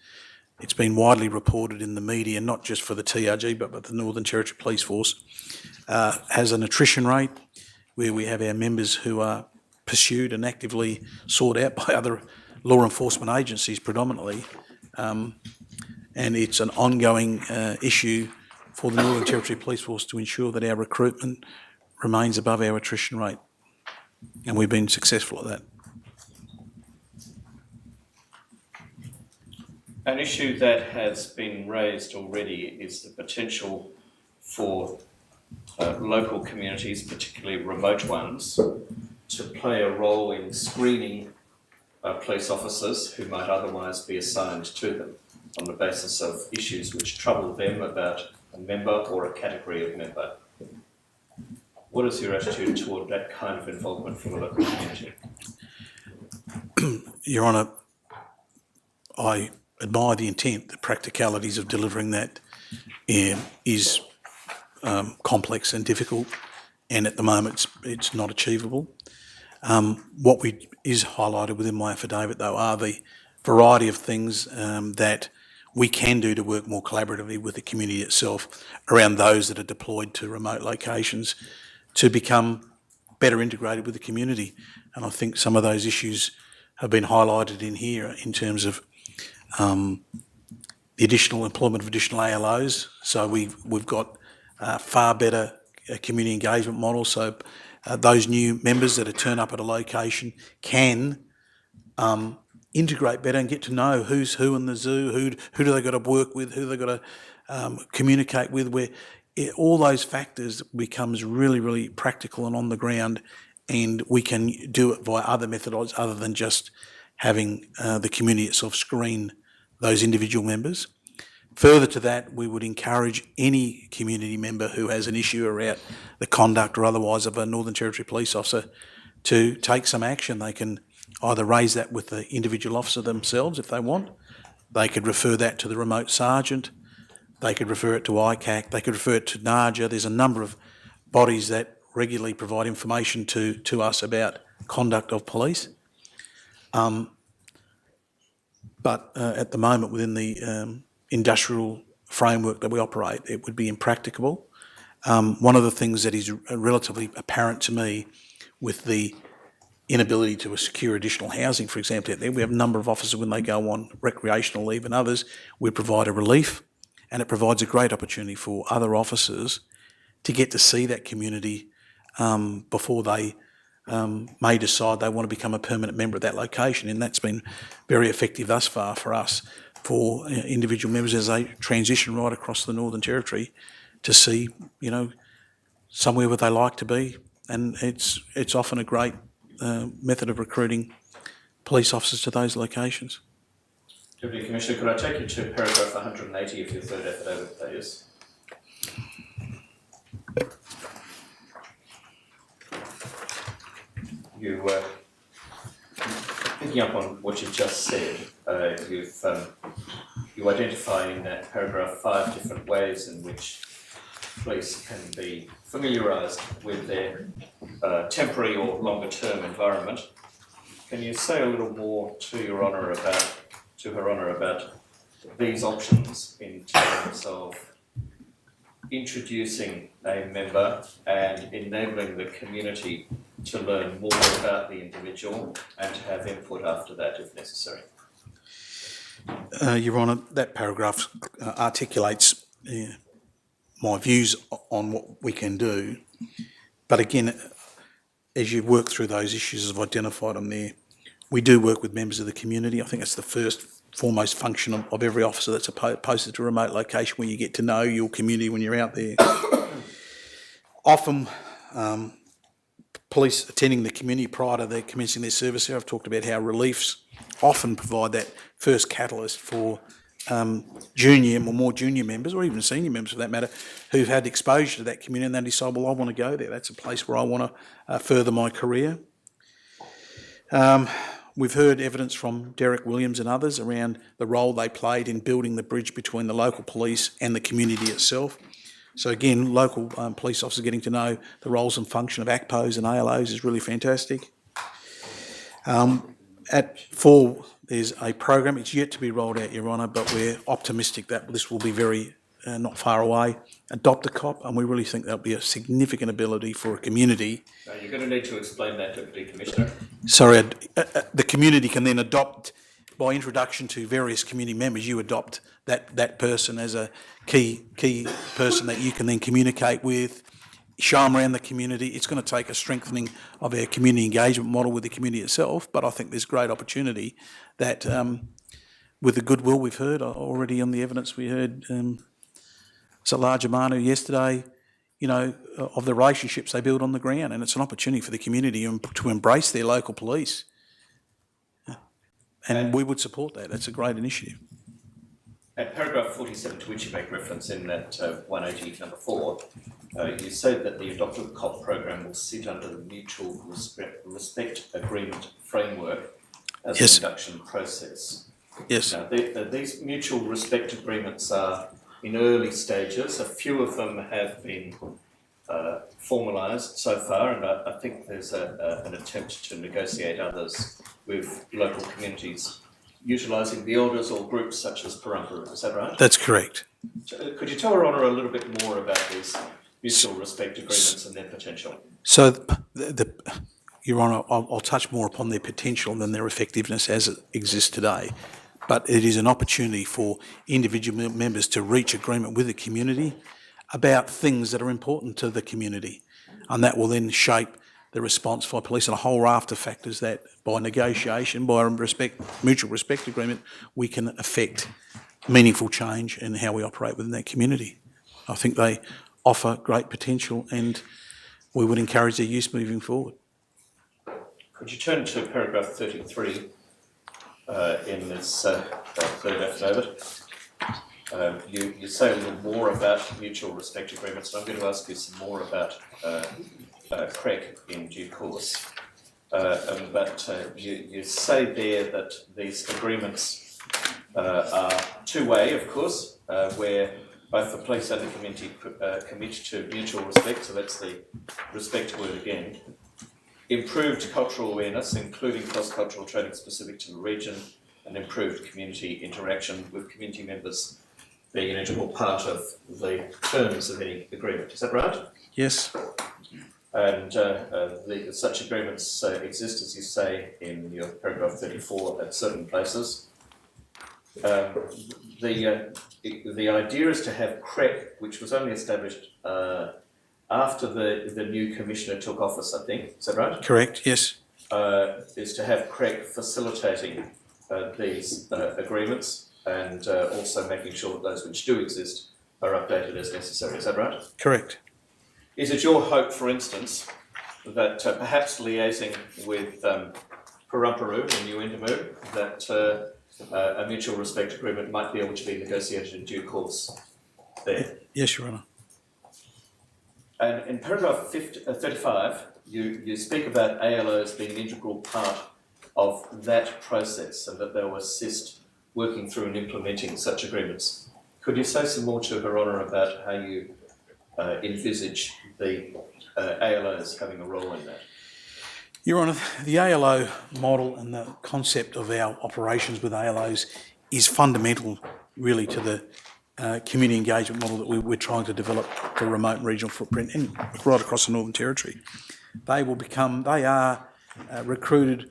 it's been widely reported in the media, not just for the TRG, but the Northern Territory Police Force, has an attrition rate where we have our members who are pursued and actively sought out by other law enforcement agencies predominantly. And it's an ongoing issue for the Northern Territory Police Force to ensure that our recruitment remains above our attrition rate. And we've been successful at that. An issue that has been raised already is the potential for local communities, particularly remote ones, to play a role in screening police officers who might otherwise be assigned to them on the basis of issues which trouble them about a member or a category of member. What is your attitude toward that kind of involvement from a local community? Your Honour, I admire the intent. The practicalities of delivering that is complex and difficult, and at the moment it's not achievable. What is highlighted within my affidavit, though, are the variety of things that we can do to work more collaboratively with the community itself around those that are deployed to remote locations to become better integrated with the community. And I think some of those issues have been highlighted in here in terms of the additional employment of additional ALOs. So we've got far better community engagement models. So those new members that turn up at a location can integrate better and get to know who's who in the zoo, who do they got to work with, who they got to communicate with, where all those factors becomes really, really practical and on the ground, and we can do it via other methodologies other than just having the community itself screen those individual members. Further to that, we would encourage any community member who has an issue around the conduct or otherwise of a Northern Territory police officer to take some action. They can either raise that with the individual officer themselves if they want. They could refer that to the remote sergeant. They could refer it to ICAC. They could refer it to NARJA. There's a number of bodies that regularly provide information to us about conduct of police. But at the moment, within the industrial framework that we operate, it would be impracticable. One of the things that is relatively apparent to me with the inability to secure additional housing, for example, out there, we have a number of officers when they go on recreational leave and others, we provide a relief, and it provides a great opportunity for other officers to get to see that community before they may decide they want to become a permanent member of that location. And that's been very effective thus far for us, for individual members as they transition right across the Northern Territory to see, somewhere where they like to be. And it's often a great method of recruiting police officers to those locations. Deputy Commissioner, could I take you to paragraph 180 of your third affidavit, please? You, picking up on what you've just said, you identify in that paragraph 5 different ways in which police can be familiarised with their temporary or longer term environment. Can you say a little more to Her Honour about these options in terms of introducing a member and enabling the community to learn more about the individual and to have input after that if necessary? Your Honour, that paragraph articulates my views on what we can do. But again, as you work through those issues I've identified them there, we do work with members of the community. I think it's the foremost function of every officer that's posted to a remote location, where you get to know your community when you're out there. Often, police attending the community prior to their commencing their service here, I've talked about how reliefs often provide that first catalyst for junior or more junior members, or even senior members for that matter, who've had exposure to that community and they decide, well, I want to go there. That's a place where I want to further my career. We've heard evidence from Derek Williams and others around the role they played in building the bridge between the local police and the community itself. So again, local police officers getting to know the roles and function of ACPOs and ALOs is really fantastic. At 4, there's a program. It's yet to be rolled out, Your Honour, but we're optimistic that this will be very not far away. Adopt a cop, and we really think that'll be a significant ability for a community. Now, you're going to need to explain that, Deputy Commissioner. Sorry, the community can then adopt, by introduction to various community members, you adopt that person as a key person that you can then communicate with, show them around the community. It's going to take a strengthening of our community engagement model with the community itself, but I think there's great opportunity that with the goodwill we've heard already on the evidence we heard, Larger Manu yesterday, you know, of the relationships they build on the ground, and it's an opportunity for the community to embrace their local police. And we would support that. That's a great initiative. At paragraph 47, to which you make reference in that 180 number 4, you say that the Adopt a Cop program will sit under the mutual respect agreement framework as an induction process. Yes. Now, these mutual respect agreements are in early stages. A few of them have been formalised so far, and I think there's an attempt to negotiate others with local communities utilising the elders or groups such as Parumpuru. Is that right? That's correct. Could you tell Her Honour a little bit more about these mutual respect agreements and their potential? So, Your Honour, I'll touch more upon their potential than their effectiveness as it exists today. But it is an opportunity for individual members to reach agreement with the community about things that are important to the community. And that will then shape the response by police and a whole raft of factors that by negotiation, by mutual respect agreement, we can affect meaningful change in how we operate within that community. I think they offer great potential and we would encourage their use moving forward. Could you turn to paragraph 33 in this third affidavit? You say a little more about mutual respect agreements, and I'm going to ask you some more about CREC in due course. But you say there that these agreements are two-way, of course, where both the police and the community commit to mutual respect, so that's the respect word again. Improved cultural awareness, including cross-cultural training specific to the region, and improved community interaction with community members being an integral part of the terms of any agreement. Is that right? Yes. And such agreements exist, as you say, in your paragraph 34 at certain places. The idea is to have CREC, which was only established after the new commissioner took office, I think. Is that right? Correct, yes. Is to have CREC facilitating these agreements and also making sure that those which do exist are updated as necessary. Is that right? Correct. Is it your hope, for instance, that perhaps liaising with Parumpuru and Uendamu, that a mutual respect agreement might be able to be negotiated in due course there? Yes, Your Honour. And in paragraph 35, you speak about ALOs being an integral part of that process and that they'll assist working through and implementing such agreements. Could you say some more to Her Honour about how you envisage the ALOs having a role in that? Your Honour, the ALO model and the concept of our operations with ALOs is fundamental really to the community engagement model that we're trying to develop for remote and regional footprint and right across the Northern Territory. They are recruited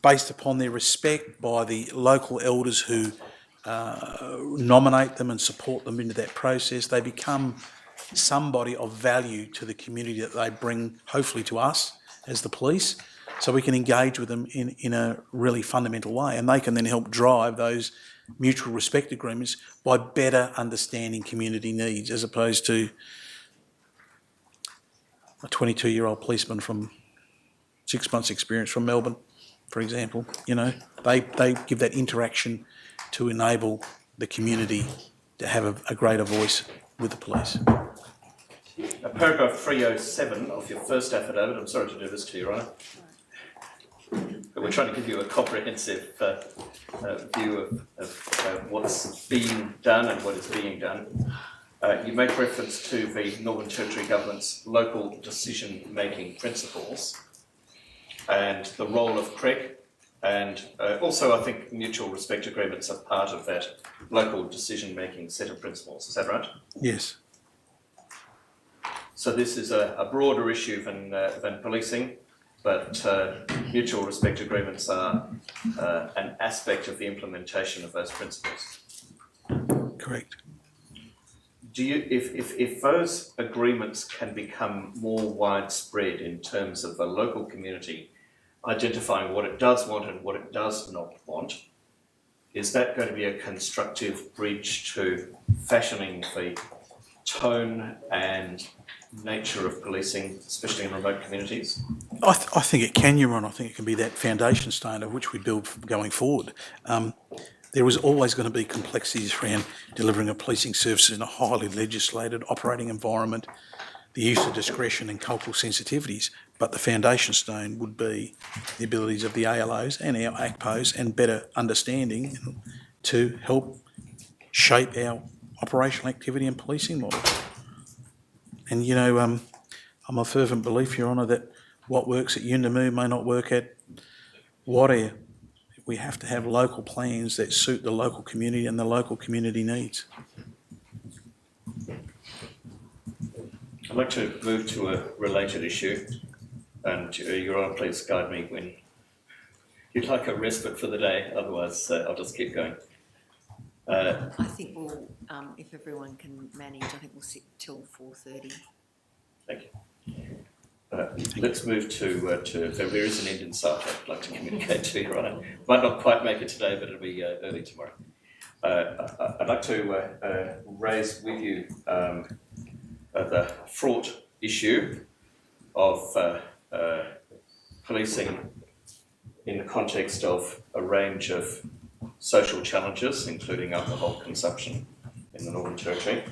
based upon their respect by the local elders who nominate them and support them into that process. They become somebody of value to the community that they bring, hopefully to us as the police, so we can engage with them in a really fundamental way, and they can then help drive those mutual respect agreements by better understanding community needs, as opposed to a 22-year-old policeman from 6 months' experience from Melbourne, for example. You know, they give that interaction to enable the community to have a greater voice with the police. Paragraph 307 of your first affidavit, I'm sorry to do this to you, Ryan, but we're trying to give you a comprehensive view of what's being done and what is being done. You make reference to the Northern Territory Government's local decision-making principles and the role of CREC And also I think mutual respect agreements are part of that local decision-making set of principles. Is that right? Yes. So this is a broader issue than policing, but mutual respect agreements are an aspect of the implementation of those principles. Correct. Do you, if those agreements can become more widespread in terms of the local community identifying what it does want and what it does not want, is that going to be a constructive bridge to fashioning the tone and nature of policing, especially in remote communities? I think it can, Your Honour. I think it can be that foundation stone of which we build going forward. There is always going to be complexities around delivering a policing service in a highly legislated operating environment, the use of discretion and cultural sensitivities, but the foundation stone would be the abilities of the ALOs and our ACPOs and better understanding to help shape our operational activity and policing model. And, you know, I'm a fervent believer, Your Honour, that what works at Yuendamu may not work at Whareya. We have to have local plans that suit the local community and the local community needs. I'd like to move to a related issue, and Your Honour, please guide me when you'd like a respite for the day, otherwise I'll just keep going. I think we'll, if everyone can manage, I think we'll sit till 4:30. Thank you. Let's move to there is an end in sight I'd like to communicate to you, Your Honour. Might not quite make it today, but it'll be early tomorrow. I'd like to raise with you the fraught issue of policing in the context of a range of social challenges, including alcohol consumption in the Northern Territory.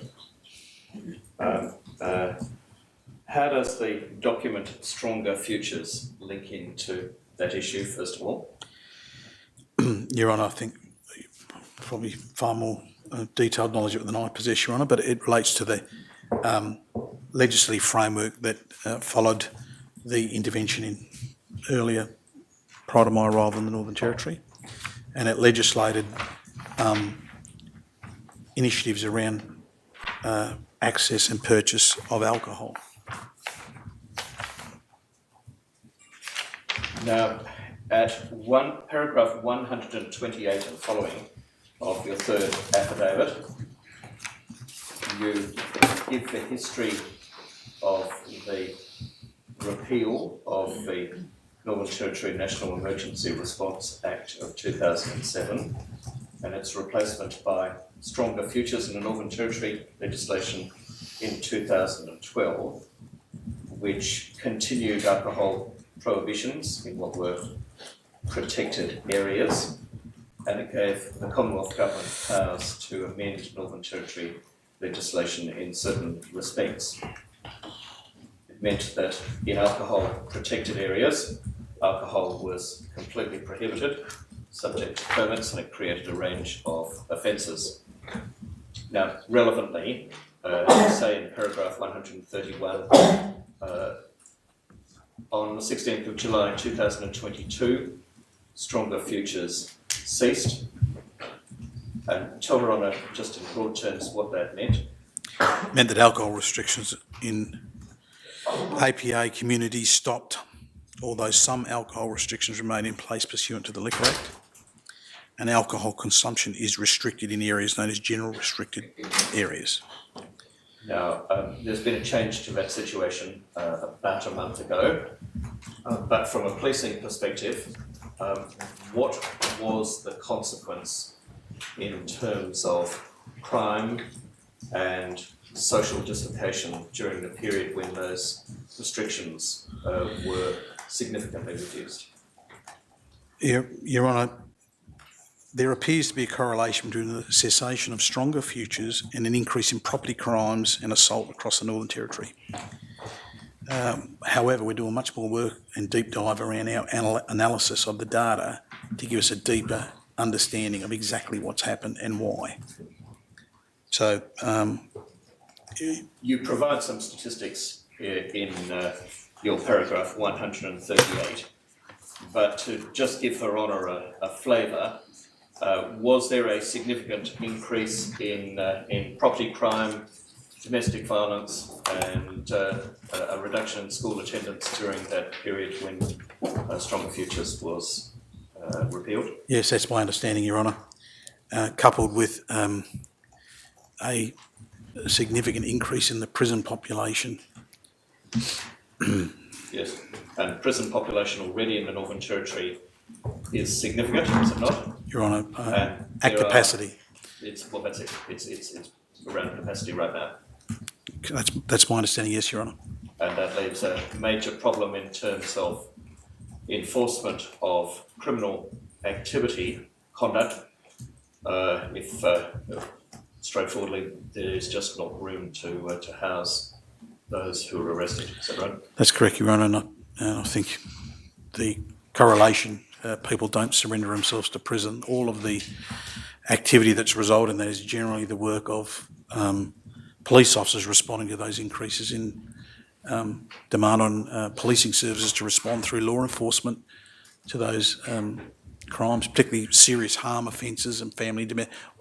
How does the document Stronger Futures link into that issue, first of all? Your Honour, I think probably far more detailed knowledge of it than I possess, Your Honour, but it relates to the legislative framework that followed the intervention in earlier, prior to my arrival in the Northern Territory, and it legislated initiatives around access and purchase of alcohol. Now, At paragraph 128 and following of your third affidavit, you give the history of the repeal of the Northern Territory National Emergency Response Act of 2007 and its replacement by Stronger Futures in the Northern Territory legislation in 2012, which continued alcohol prohibitions in what were protected areas, and it gave the Commonwealth Government powers to amend Northern Territory legislation in certain respects. It meant that in alcohol protected areas, alcohol was completely prohibited, subject to permits, and it created a range of offences. Now, relevantly, say in paragraph 131, on the 16th of July 2022, Stronger Futures ceased. And tell Your Honour, just in broad terms, what that meant. It meant that alcohol restrictions in APA communities stopped, although some alcohol restrictions remain in place pursuant to the Liquor Act. And alcohol consumption is restricted in areas known as general restricted areas. Now, there's been a change to that situation about a month ago, but from a policing perspective, what was the consequence in terms of crime and social dislocation during the period when those restrictions were significantly reduced? Your Honour, there appears to be a correlation between the cessation of Stronger Futures and an increase in property crimes and assault across the Northern Territory. However, we're doing much more work and deep dive around our analysis of the data to give us a deeper understanding of exactly what's happened and why. So, you provide some statistics in your paragraph 138 but to just give Her Honour a flavour, was there a significant increase in property crime, domestic violence, and a reduction in school attendance during that period when Stronger Futures was repealed? Yes, that's my understanding, Your Honour. Coupled with a significant increase in the prison population. Yes, and prison population already in the Northern Territory is significant, is it not? Your Honour, And at there capacity. Well, that's it. It's around capacity right now. That's my understanding, yes, Your Honour. And that leaves a major problem in terms of enforcement of criminal activity, conduct, if straightforwardly there is just not room to house those who are arrested. Is that right? That's correct, Your Honour, and I think the correlation, people don't surrender themselves to prison. All of the activity that's resulted in that is generally the work of police officers responding to those increases in demand on policing services to respond through law enforcement to those crimes, particularly serious harm offences and family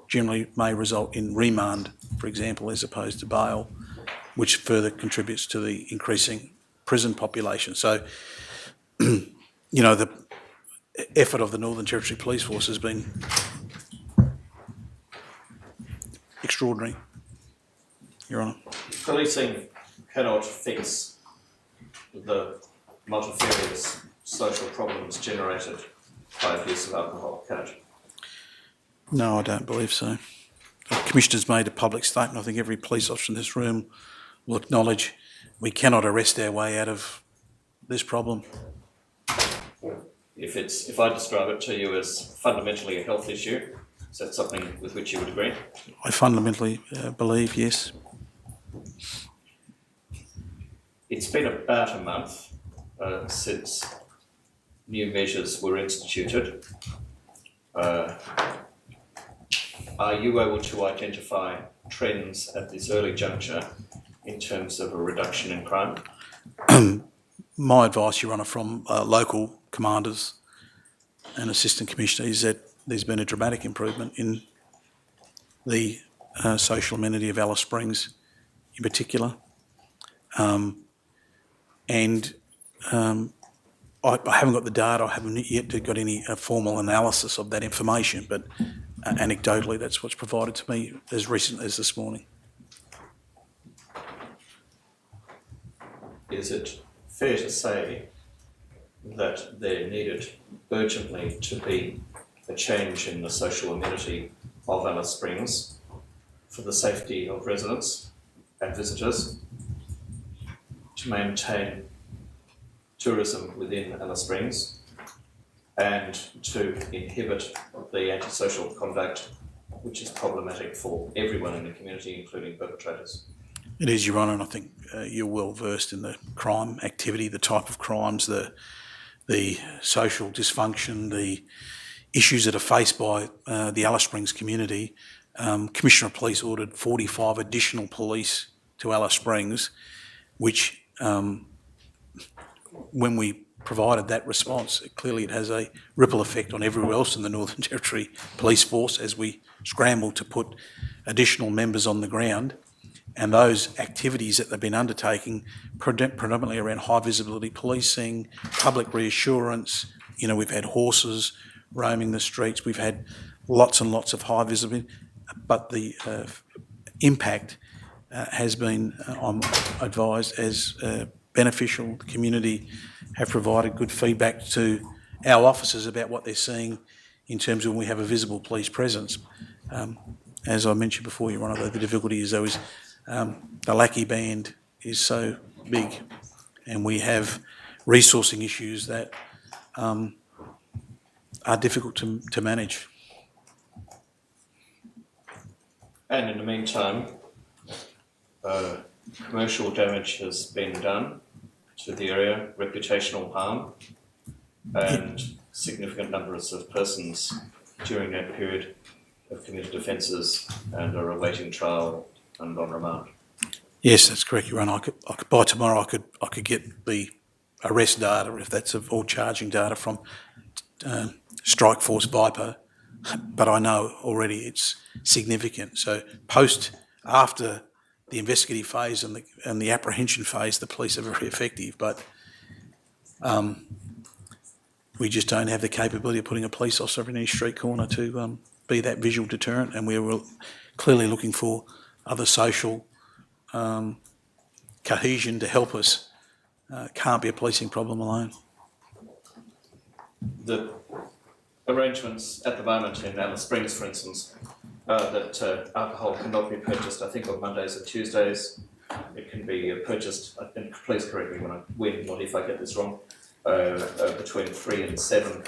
generally may result in remand, for example, as opposed to bail, which further contributes to the increasing prison population. So, you know, the effort of the Northern Territory Police Force has been extraordinary, Your Honour. Policing cannot fix the multifarious social problems generated by abuse of alcohol, can it? No, I don't believe so. The Commissioner's made a public statement. I think every police officer in this room will acknowledge we cannot arrest our way out of this problem. If I describe it to you as fundamentally a health issue, is that something with which you would agree? I fundamentally believe, yes. It's been about a month since new measures were instituted. Are you able to identify trends at this early juncture in terms of a reduction in crime? My advice, Your Honour, from local commanders and assistant commissioners is that there's been a dramatic improvement in the social amenity of Alice Springs in particular. I haven't got the data, I haven't yet got any formal analysis of that information, but anecdotally that's what's provided to me as recently as this morning. Is it fair to say that there needed urgently to be a change in the social amenity of Alice Springs for the safety of residents and visitors, to maintain tourism within Alice Springs, and to inhibit the antisocial conduct which is problematic for everyone in the community, including perpetrators? It is, Your Honour, and I think you're well versed in the crime activity, the type of crimes, the social dysfunction, the issues that are faced by the Alice Springs community. Commissioner of Police ordered 45 additional police to Alice Springs, which when we provided that response, clearly it has a ripple effect on everywhere else in the Northern Territory Police Force as we scramble to put additional members on the ground. And those activities that they've been undertaking, predominantly around high visibility policing, public reassurance, you know, we've had horses roaming the streets, we've had lots and lots of high visibility, but the impact has been, I'm advised, as beneficial. The community have provided good feedback to our officers about what they're seeing in terms of when we have a visible police presence. As I mentioned before, Your Honour, the difficulty is the Lackey Band is so big and we have resourcing issues that are difficult to manage. And in the meantime, commercial damage has been done to the area, reputational harm, and significant numbers of persons during that period have committed offences and are awaiting trial and on remand. Yes, that's correct, Your Honour. I could by tomorrow I could get the arrest data, if that's all charging data from Strike Force Viper, but I know already it's significant. So after the investigative phase and the apprehension phase, the police are very effective, but we just don't have the capability of putting a police officer in any street corner to be that visual deterrent, and we're clearly looking for other social cohesion to help us. Can't be a policing problem alone. The arrangements at the moment in Alice Springs, for instance, that alcohol cannot be purchased, I think, on Mondays and Tuesdays. It can be purchased, and please correct me when, not if I get this wrong, between 3 and 7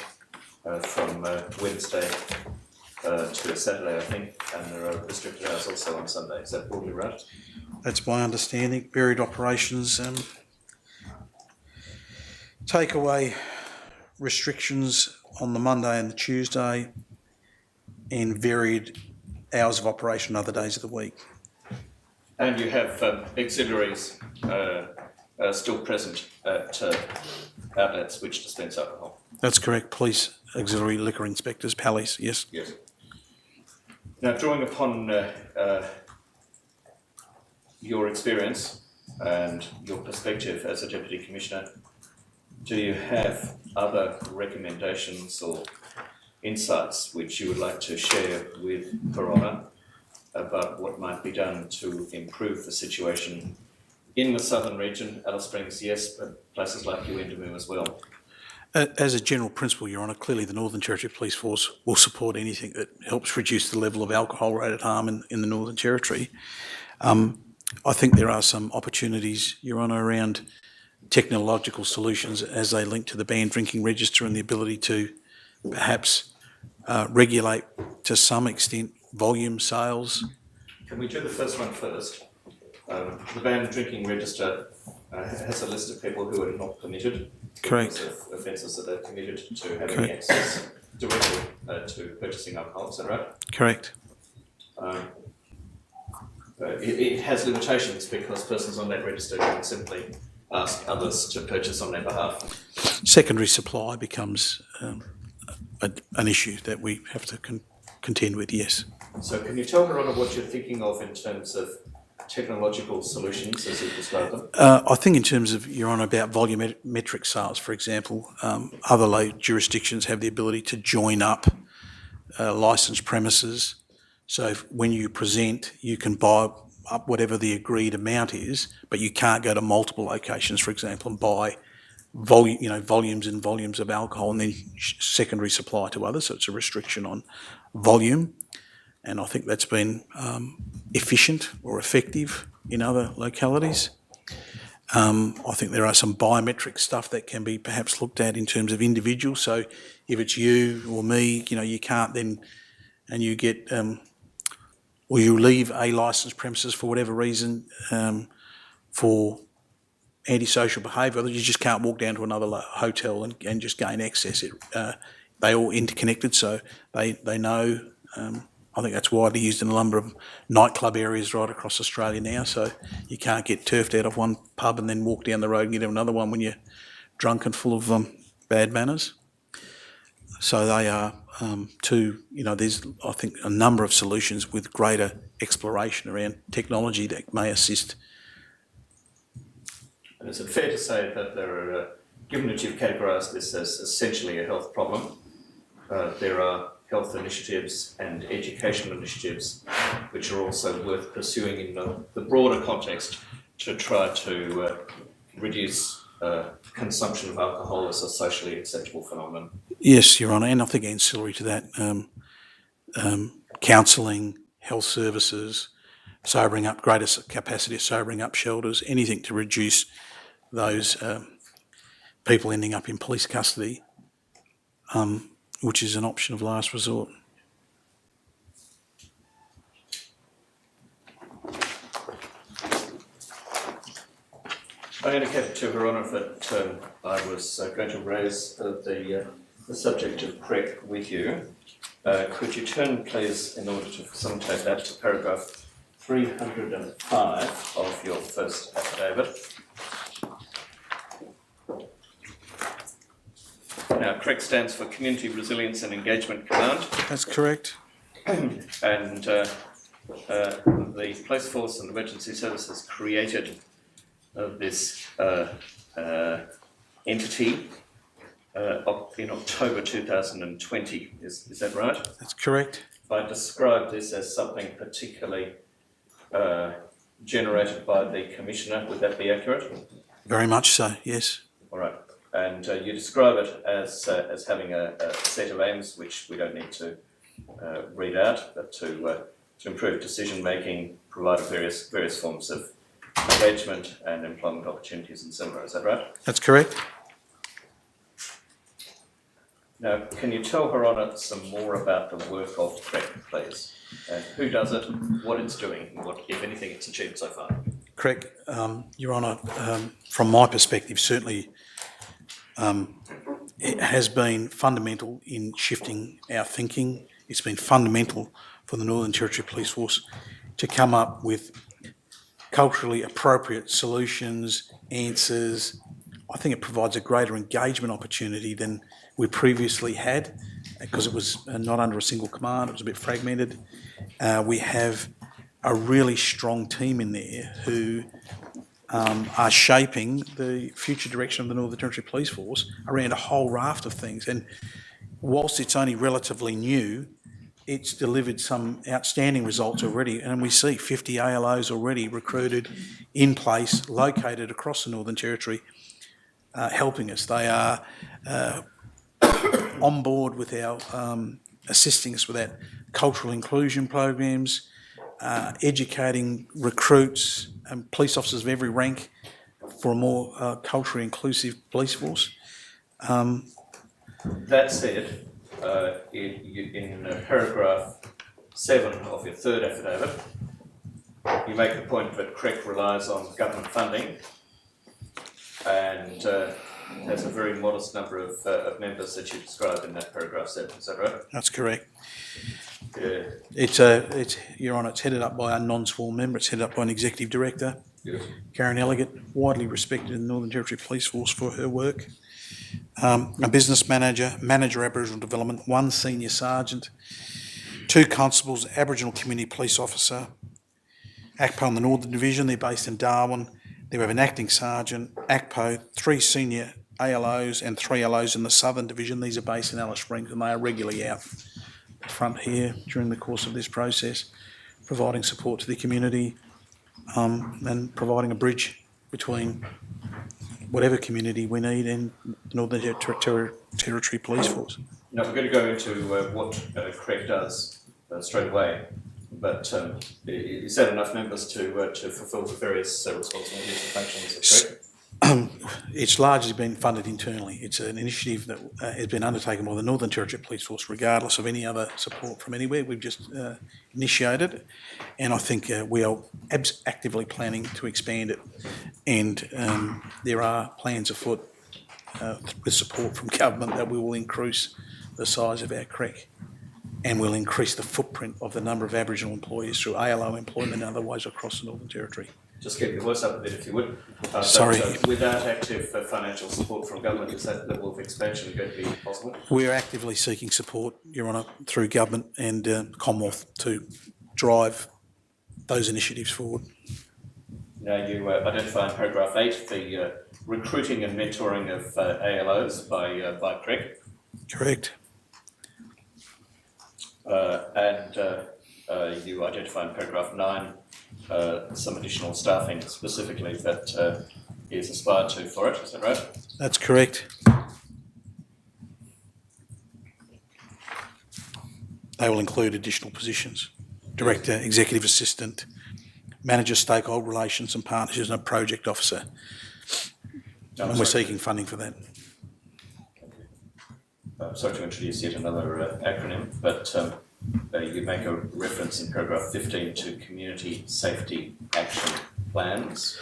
from Wednesday to Saturday, I think, and there are restricted hours also on Sunday. Is that broadly right? That's my understanding. Varied operations, take away restrictions on the Monday and the Tuesday, and varied hours of operation other days of the week. And you have auxiliaries still present at outlets which dispense alcohol? That's correct. Police, auxiliary liquor inspectors, PALIs, yes. Yes. Now, drawing upon your experience and your perspective as a Deputy Commissioner, do you have other recommendations or insights which you would like to share with Coronial about what might be done to improve the situation in the southern region? Alice Springs, yes, but places like Uendamu as well. As a general principle, Your Honour, clearly the Northern Territory Police Force will support anything that helps reduce the level of alcohol-related harm in the Northern Territory. I think there are some opportunities, Your Honour, around technological solutions as they link to the banned drinking register and the ability to perhaps regulate to some extent volume sales. Can we do the first one first? The banned drinking register has a list of people who are not permitted. Correct. Because of offences that they've committed to having Correct. access directly to purchasing alcohol. Is that right? Correct. It has limitations because persons on that register can simply ask others to purchase on their behalf. Secondary supply becomes an issue that we have to contend with, yes. So can you tell Coronial what you're thinking of in terms of technological solutions as you describe them? I think in terms of, Your Honour, about volumetric sales, for example, other low jurisdictions have the ability to join up licensed premises. So when you present, you can buy up whatever the agreed amount is, but you can't go to multiple locations, for example, and buy volumes and volumes of alcohol and then secondary supply to others. So it's a restriction on volume. And I think that's been efficient or effective in other localities. I think there are some biometric stuff that can be perhaps looked at in terms of individuals. So if it's you or me, you can't then, and you get, or you leave a licensed premises for whatever reason for antisocial behaviour, you just can't walk down to another hotel and just gain access. They all interconnected, so they know. I think that's widely used in a number of nightclub areas right across Australia now, so you can't get turfed out of one pub and then walk down the road and get to another one when you're drunk and full of bad manners. So they are there's, I think, a number of solutions with greater exploration around technology that may assist. And is it fair to say that there are, given that you've categorised this as essentially a health problem, there are health initiatives and educational initiatives which are also worth pursuing in the broader context to try to reduce consumption of alcohol as a socially acceptable phenomenon? Yes, Your Honour, and I think ancillary to that, counselling, health services, sobering up, greater capacity of sobering up shelters, anything to reduce those people ending up in police custody, which is an option of last resort. I indicated to Her Honour that I was going to raise the subject of PrEP with you. Could you turn, please, in order to facilitate that, to paragraph 305 of your first affidavit. Now, CREC stands for Community Resilience and Engagement Command, That's correct. and the Police Force and Emergency Services created this entity in October 2020. Is that right? That's correct. If I describe this as something particularly generated by the Commissioner, would that be accurate? Very much so, yes. All right. And you describe it as having a set of aims, which we don't need to read out, but to improve decision making, provide various forms of engagement and employment opportunities and similar. Is that right? That's correct. Now, can you tell Her Honour some more about the work of CREC, please? And who does it, what it's doing, and what, if anything, it's achieved so far? CREC, Your Honour, from my perspective, certainly it has been fundamental in shifting our thinking. It's been fundamental for the Northern Territory Police Force to come up with culturally appropriate solutions, answers. I think it provides a greater engagement opportunity than we previously had, because it was not under a single command, it was a bit fragmented. We have a really strong team in there who are shaping the future direction of the Northern Territory Police Force around a whole raft of things. And whilst it's only relatively new, it's delivered some outstanding results already, and we see 50 ALOs already recruited, in place, located across the Northern Territory, helping us. They are on board with our assisting us with our cultural inclusion programs, educating recruits and police officers of every rank for a more culturally inclusive police force. That said, in paragraph 7 of your third affidavit, you make the point that CREC relies on government funding and has a very modest number of members that you describe in that paragraph 7. Is that right? That's correct. Yeah. It's Your Honour, it's headed up by a non-sworn member. It's headed up by an executive director, Yes. Karen Elliott, widely respected in the Northern Territory Police Force for her work. A business manager, manager Aboriginal Development, 1 senior sergeant, 2 constables, Aboriginal Community Police Officer, ACPO in the Northern Division, they're based in Darwin. They have an acting sergeant, ACPO, 3 senior ALOs and 3 ALOs in the Southern Division. These are based in Alice Springs, and they are regularly out front here during the course of this process, providing support to the community and providing a bridge between whatever community we need and the Northern Territory Police Force. Now, we're going to go into what CREC does straight away, but is that enough members to fulfil the various responsibilities and functions of CREC? It's largely been funded internally. It's an initiative that has been undertaken by the Northern Territory Police Force, regardless of any other support from anywhere. We've just initiated it, and I think we are actively planning to expand it. And there are plans afoot with support from government that we will increase the size of our CREC, and we'll increase the footprint of the number of Aboriginal employees through ALO employment and otherwise across the Northern Territory. Just keep your voice up a bit if you would. Sorry. But, without active financial support from government, is that level of expansion going to be possible? We're actively seeking support, Your Honour, through government and Commonwealth to drive those initiatives forward. Now, you identify in paragraph 8 the recruiting and mentoring of ALOs by CREC. Correct. And you identify in paragraph 9 some additional staffing specifically that is aspired to for it. Is that right? That's correct. They will include additional positions: director, executive assistant, manager, stakeholder relations and partnerships, and a project officer. And we're seeking funding for that. I'm sorry to introduce yet another acronym, but you make a reference in paragraph 15 to community safety action plans.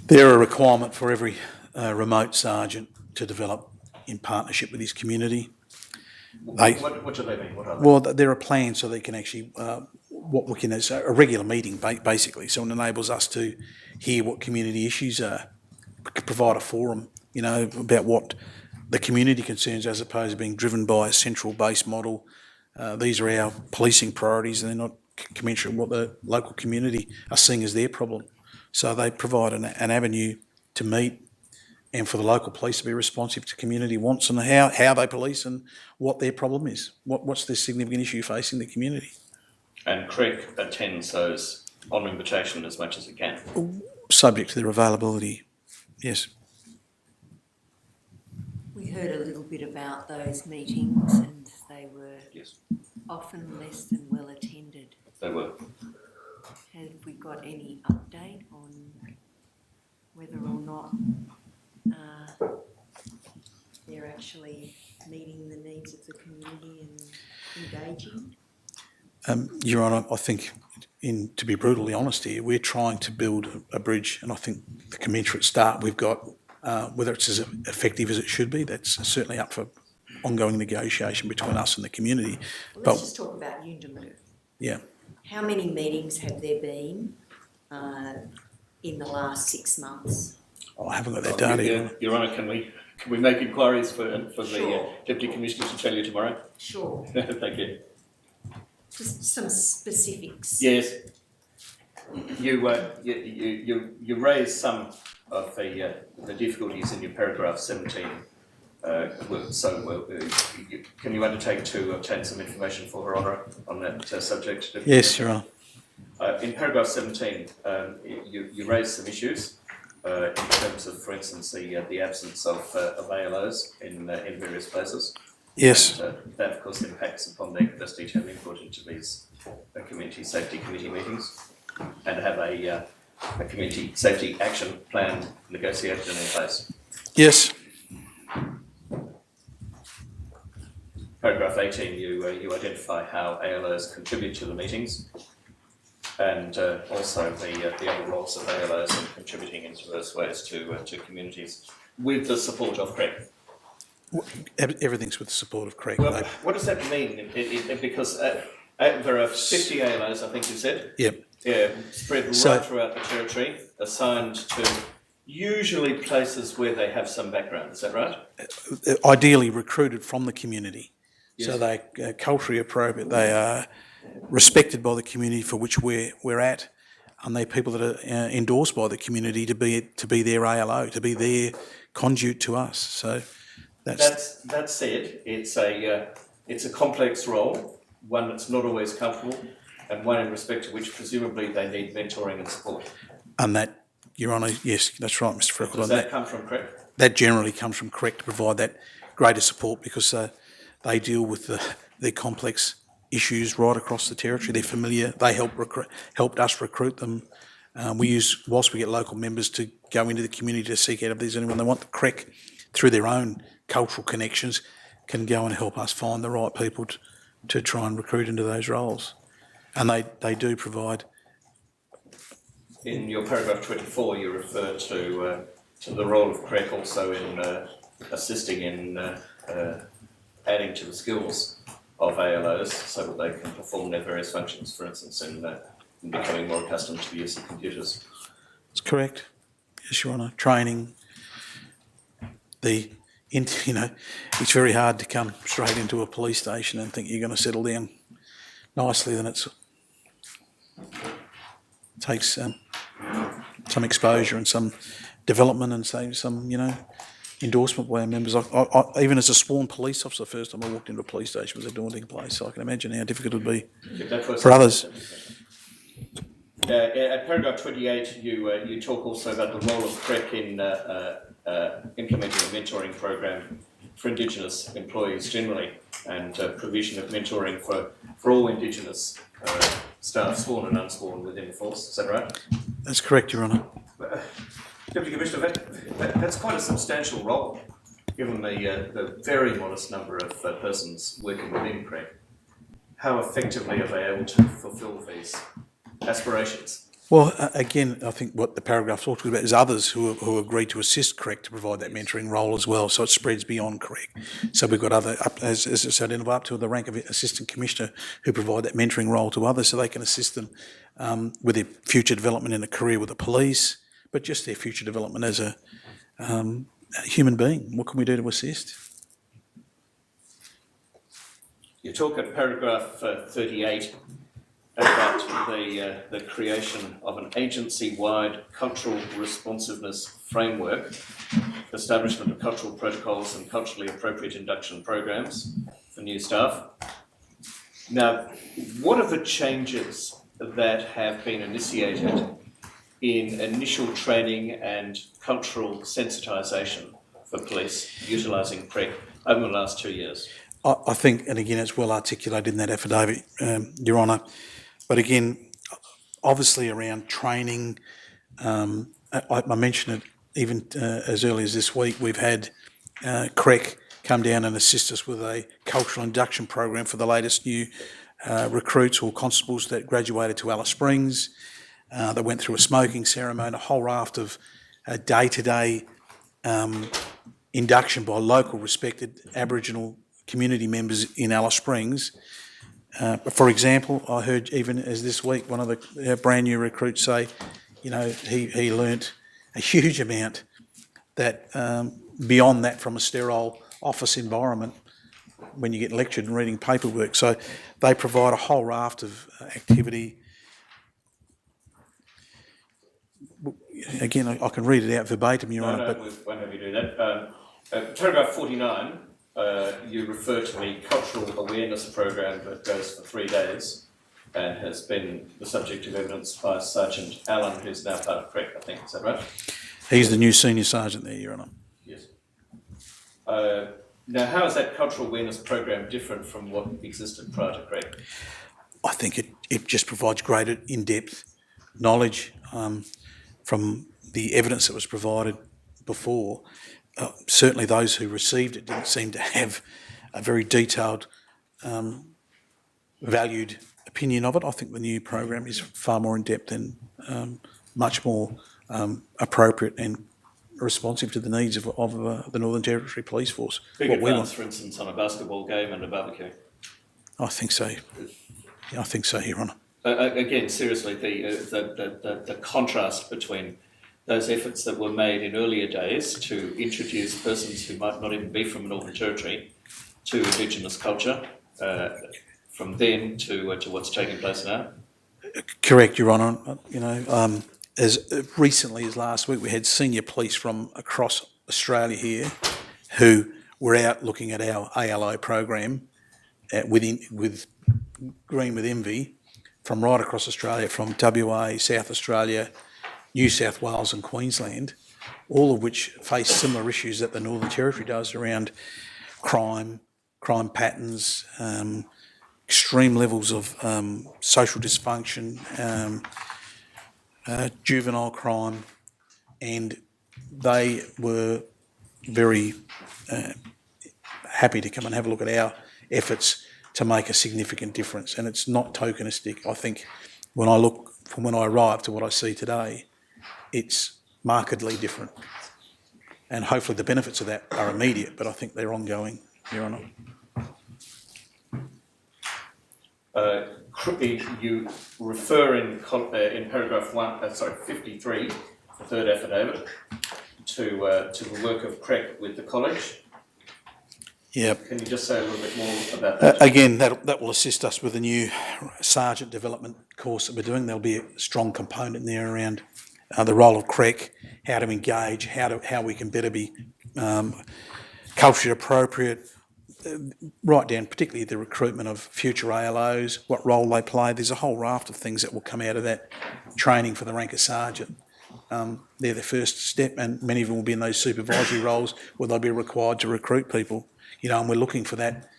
They're a requirement for every remote sergeant to develop in partnership with his community. What do they mean? What are they? Well, there are plans so they can actually, what we can, it's a regular meeting basically, so it enables us to hear what community issues are, provide a forum, you know, about what the community concerns as opposed to being driven by a central base model. These are our policing priorities and they're not commensurate with what the local community are seeing as their problem. So they provide an avenue to meet and for the local police to be responsive to community wants and how they police and what their problem is. What's the significant issue facing the community? And CREC attends those on invitation as much as it can. Subject to their availability, yes. We heard a little bit about those meetings and they were Yes, often less than well attended. they were. Have we got any update on whether or not they're actually meeting the needs of the community and engaging? Your Honour, I think, to be brutally honest here, we're trying to build a bridge, and I think the commensurate start we've got, whether it's as effective as it should be, that's certainly up for ongoing negotiation between us and the community. Well, but let's just talk about Yundamu. yeah, How many meetings have there been in the last 6 months? I haven't got that data. Your Honour, can we make inquiries for Sure. the Deputy Commissioner to tell you tomorrow? Sure. Thank you. Just some specifics. Yes. You raised some of the difficulties in your paragraph 17. Can you undertake to obtain some information for Her Honour on that subject? Yes, Your Honour. In paragraph 17, you raised some issues in terms of, for instance, the absence of ALOs in various places. Yes. And, that, of course, impacts upon their capacity to have input into these community safety committee meetings and have a community safety action plan negotiated and in place. Yes. Paragraph 18, you identify how ALOs contribute to the meetings and also the other roles of ALOs in contributing in diverse ways to communities with the support of CREC. Everything's with the support of CREC. Well, what does that mean? Because there are 50 ALOs, I think you said. Yep. Yeah, spread right throughout the territory, assigned to usually places where they have some background. Is that right? Ideally recruited from the community. Yes. So they're culturally appropriate. They are respected by the community for which we're at, and they're people that are endorsed by the community to be their ALO, to be their conduit to us. So that said, it's a complex role, one that's not always comfortable, and one in respect to which presumably they need mentoring and support. And that, Your Honour, yes, that's right, Mr. Freckle. Does that come from CREC? That generally comes from CREC to provide that greater support because they deal with the complex issues right across the territory. They're familiar. They helped us recruit them. Whilst we get local members to go into the community to seek out if there's anyone they want, the CREC, through their own cultural connections, can go and help us find the right people to try and recruit into those roles. And they do provide. In your paragraph 24, you refer to the role of CREC also in assisting in adding to the skills of ALOs so that they can perform their various functions, for instance, in becoming more accustomed to the use of computers. That's correct. Yes, Your Honour. Training. It's very hard to come straight into a police station and think you're going to settle down nicely. Then it takes some exposure and some development and some endorsement by our members. I even as a sworn police officer, the first time I walked into a police station was a daunting place. So I can imagine how difficult it would be for others. At paragraph 28, you talk also about the role of CREC in implementing a mentoring program for Indigenous employees generally and provision of mentoring for all Indigenous staff, sworn and unsworn, within the force. Is that right? That's correct, Your Honour. Deputy Commissioner, that's quite a substantial role, given the very modest number of persons working within CREC. How effectively are they able to fulfil these aspirations? Well, again, I think what the paragraph talks about is others who agree to assist CREC to provide that mentoring role as well, so it spreads beyond CREC. So we've got other, as it's identified, up to the rank of Assistant Commissioner who provide that mentoring role to others so they can assist them with their future development in a career with the police, but just their future development as human being. What can we do to assist? You talk at paragraph 38 about the creation of an agency-wide cultural responsiveness framework, establishment of cultural protocols and culturally appropriate induction programs for new staff. Now, what are the changes that have been initiated in initial training and cultural sensitisation for police utilising CREC over the last 2 years? I think, and again, it's well articulated in that affidavit, Your Honour, but again, obviously around training, I mentioned it even as early as this week, we've had CREC come down and assist us with a cultural induction program for the latest new recruits or constables that graduated to Alice Springs. They went through a smoking ceremony, a whole raft of day-to-day induction by local respected Aboriginal community members in Alice Springs. For example, I heard even as this week, one of the brand new recruits say, you know, he learnt a huge amount that beyond that from a sterile office environment when you get lectured and reading paperwork. So they provide a whole raft of activity. Again, I can read it out verbatim, Your Honour. No, we won't have you do that. Paragraph 49, you refer to the cultural awareness program that goes for 3 days and has been the subject of evidence by Sergeant Allen, who's now part of CREC, I think. Is that right? He's the new senior sergeant there, Your Honour. Yes. Now, how is that cultural awareness program different from what existed prior to CREC? I think it just provides greater in-depth knowledge from the evidence that was provided before. Certainly those who received it didn't seem to have a very detailed, valued opinion of it. I think the new program is far more in-depth and much more appropriate and responsive to the needs of the Northern Territory Police Force. Big advance, for instance, on a basketball game and a barbecue. I think so. Yeah, I think so, Your Honour. Again, seriously, the contrast between those efforts that were made in earlier days to introduce persons who might not even be from the Northern Territory to Indigenous culture, from then to what's taking place now. Correct, Your Honour. You know, as recently as last week, we had senior police from across Australia here who were out looking at our ALO program with Green with Envy from right across Australia, from WA, South Australia, New South Wales and Queensland, all of which face similar issues that the Northern Territory does around crime patterns, extreme levels of social dysfunction, juvenile crime, and they were very happy to come and have a look at our efforts to make a significant difference. And it's not tokenistic. I think when I look from when I arrived to what I see today, it's markedly different. And hopefully the benefits of that are immediate, but I think they're ongoing, Your Honour. You refer in paragraph 53, the third affidavit, to the work of CREC with the college. Yep. Can you just say a little bit more about that? Again, that will assist us with the new sergeant development course that we're doing. There'll be a strong component there around the role of CREC, how to engage, how we can better be culturally appropriate, right down particularly the recruitment of future ALOs, what role they play. There's a whole raft of things that will come out of that training for the rank of sergeant. They're the first step, and many of them will be in those supervisory roles where they'll be required to recruit people, you know, and we're looking for that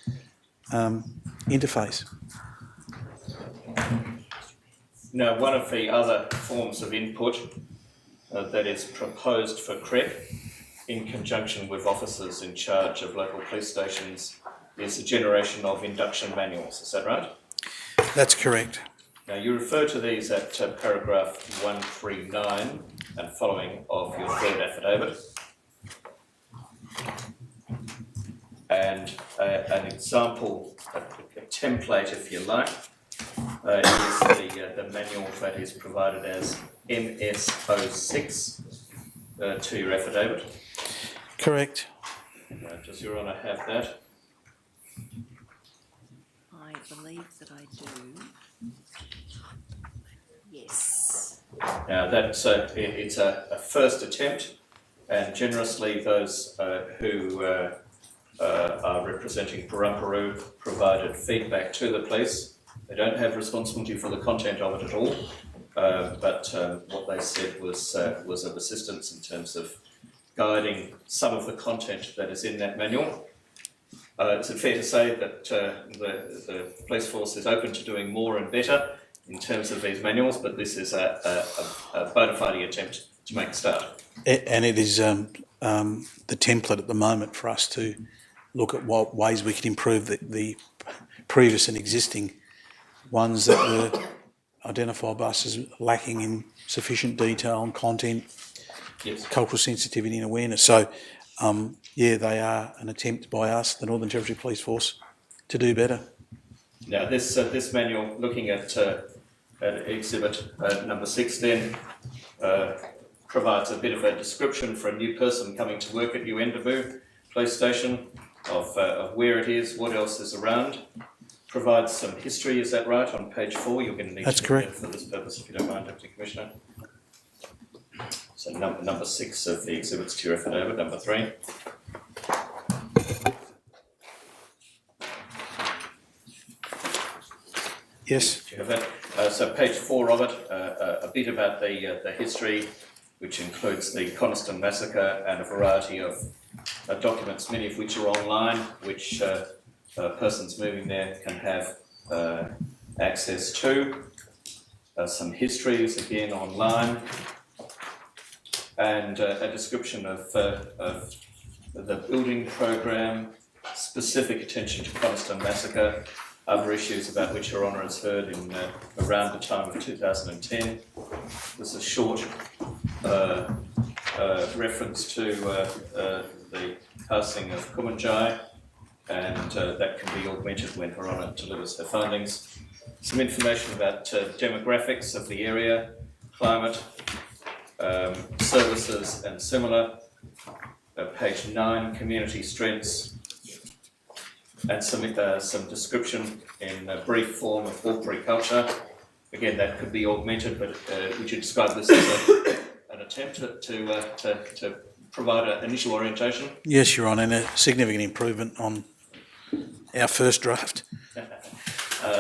interface. Now, one of the other forms of input that is proposed for CREC in conjunction with officers in charge of local police stations is the generation of induction manuals. Is that right? That's correct. Now, you refer to these at paragraph 139 and following of your third affidavit. And an example, a template, if you like, is the manual that is provided as MS06 to your affidavit. Correct. Does Your Honour have that? I believe that I do. Yes. Now that's it's a first attempt, and generously those who are representing Paramparoo provided feedback to the police. They don't have responsibility for the content of it at all, but what they said was of assistance in terms of guiding some of the content that is in that manual. Is it fair to say that the police force is open to doing more and better in terms of these manuals, but this is a bona fide attempt to make a start? And it is the template at the moment for us to look at what ways we can improve the previous and existing ones that were identified by us as lacking in sufficient detail and content, Yes. cultural sensitivity and awareness. So, they are an attempt by us, the Northern Territory Police Force, to do better. Now this manual, looking at exhibit number 16, provides a bit of a description for a new person coming to work at Yuendamu Police Station of where it is, what else is around. Provides some history, is that right, on page 4? You're going to need That's to correct. for this purpose, if you don't mind, Deputy Commissioner. So number 6 of the exhibits to your affidavit, number 3. Yes. Do you have that? So page 4 of it, a bit about the history, which includes the Coniston Massacre and a variety of documents, many of which are online, which persons moving there can have access to. Some histories, again, online, and a description of the building program, specific attention to Coniston Massacre, other issues about which Your Honour has heard in around the time of 2010. There's a short reference to the passing of Kumanjayi, and that can be augmented when Her Honour delivers her findings. Some information about demographics of the area, climate, services and similar. Page 9, community strengths, and some description in a brief form of Hawkesbury culture. Again, that could be augmented, but would you describe this as an attempt to provide an initial orientation? Yes, Your Honour, and a significant improvement on our first draft.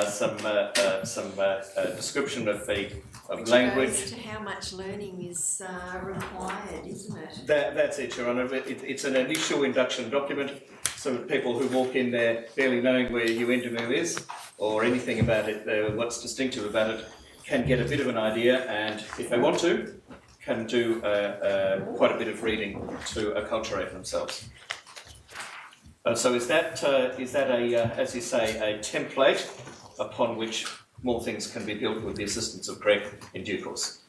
Some description of the Which language. goes to how much learning is required, isn't it? That's it, Your Honour. It's an initial induction document, so that people who walk in there barely knowing where Yuendamu is or anything about it, what's distinctive about it, can get a bit of an idea, and if they want to, can do quite a bit of reading to acculturate themselves. So is that as you say, a template upon which more things can be built with the assistance of Greg in due course?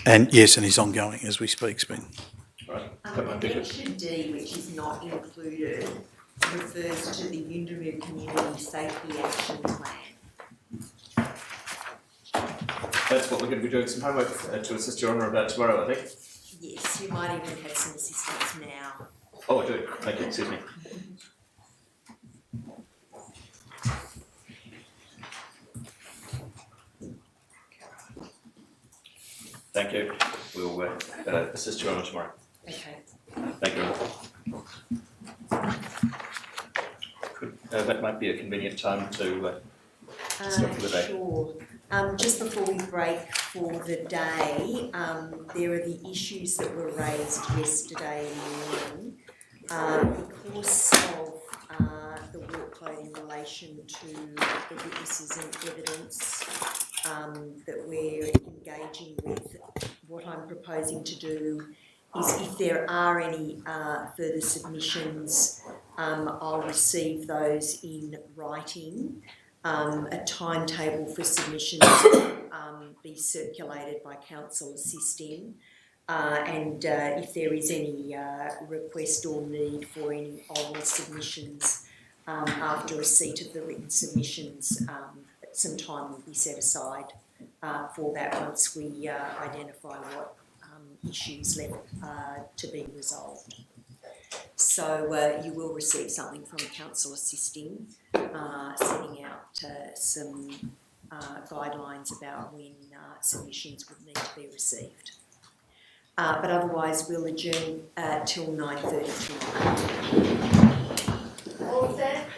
And yes, and he's ongoing as we speak, Spin. Right. Section D, which is not included, refers to the Yuendamu Community Safety Action Plan. That's what we're going to be doing some homework to assist Your Honour about tomorrow, I think. Yes, you might even have some assistance now. Oh, I do. Thank you. Excuse me. Thank you. We'll assist Your Honour tomorrow. Okay. Thank you. That might be a convenient time to stop for the day. Sure. Just before we break for the day, there are the issues that were raised yesterday morning because of the workload in relation to the witnesses and evidence that we're engaging with. What I'm proposing to do is, if there are any further submissions, I'll receive those in writing. A timetable for submissions will be circulated by council assisting, and if there is any request or need for any oral submissions after receipt of the written submissions, some time will be set aside for that once we identify what issues left to be resolved. So you will receive something from council assisting, setting out some guidelines about when submissions would need to be received. But otherwise, we'll adjourn till 9:30 tomorrow. All set,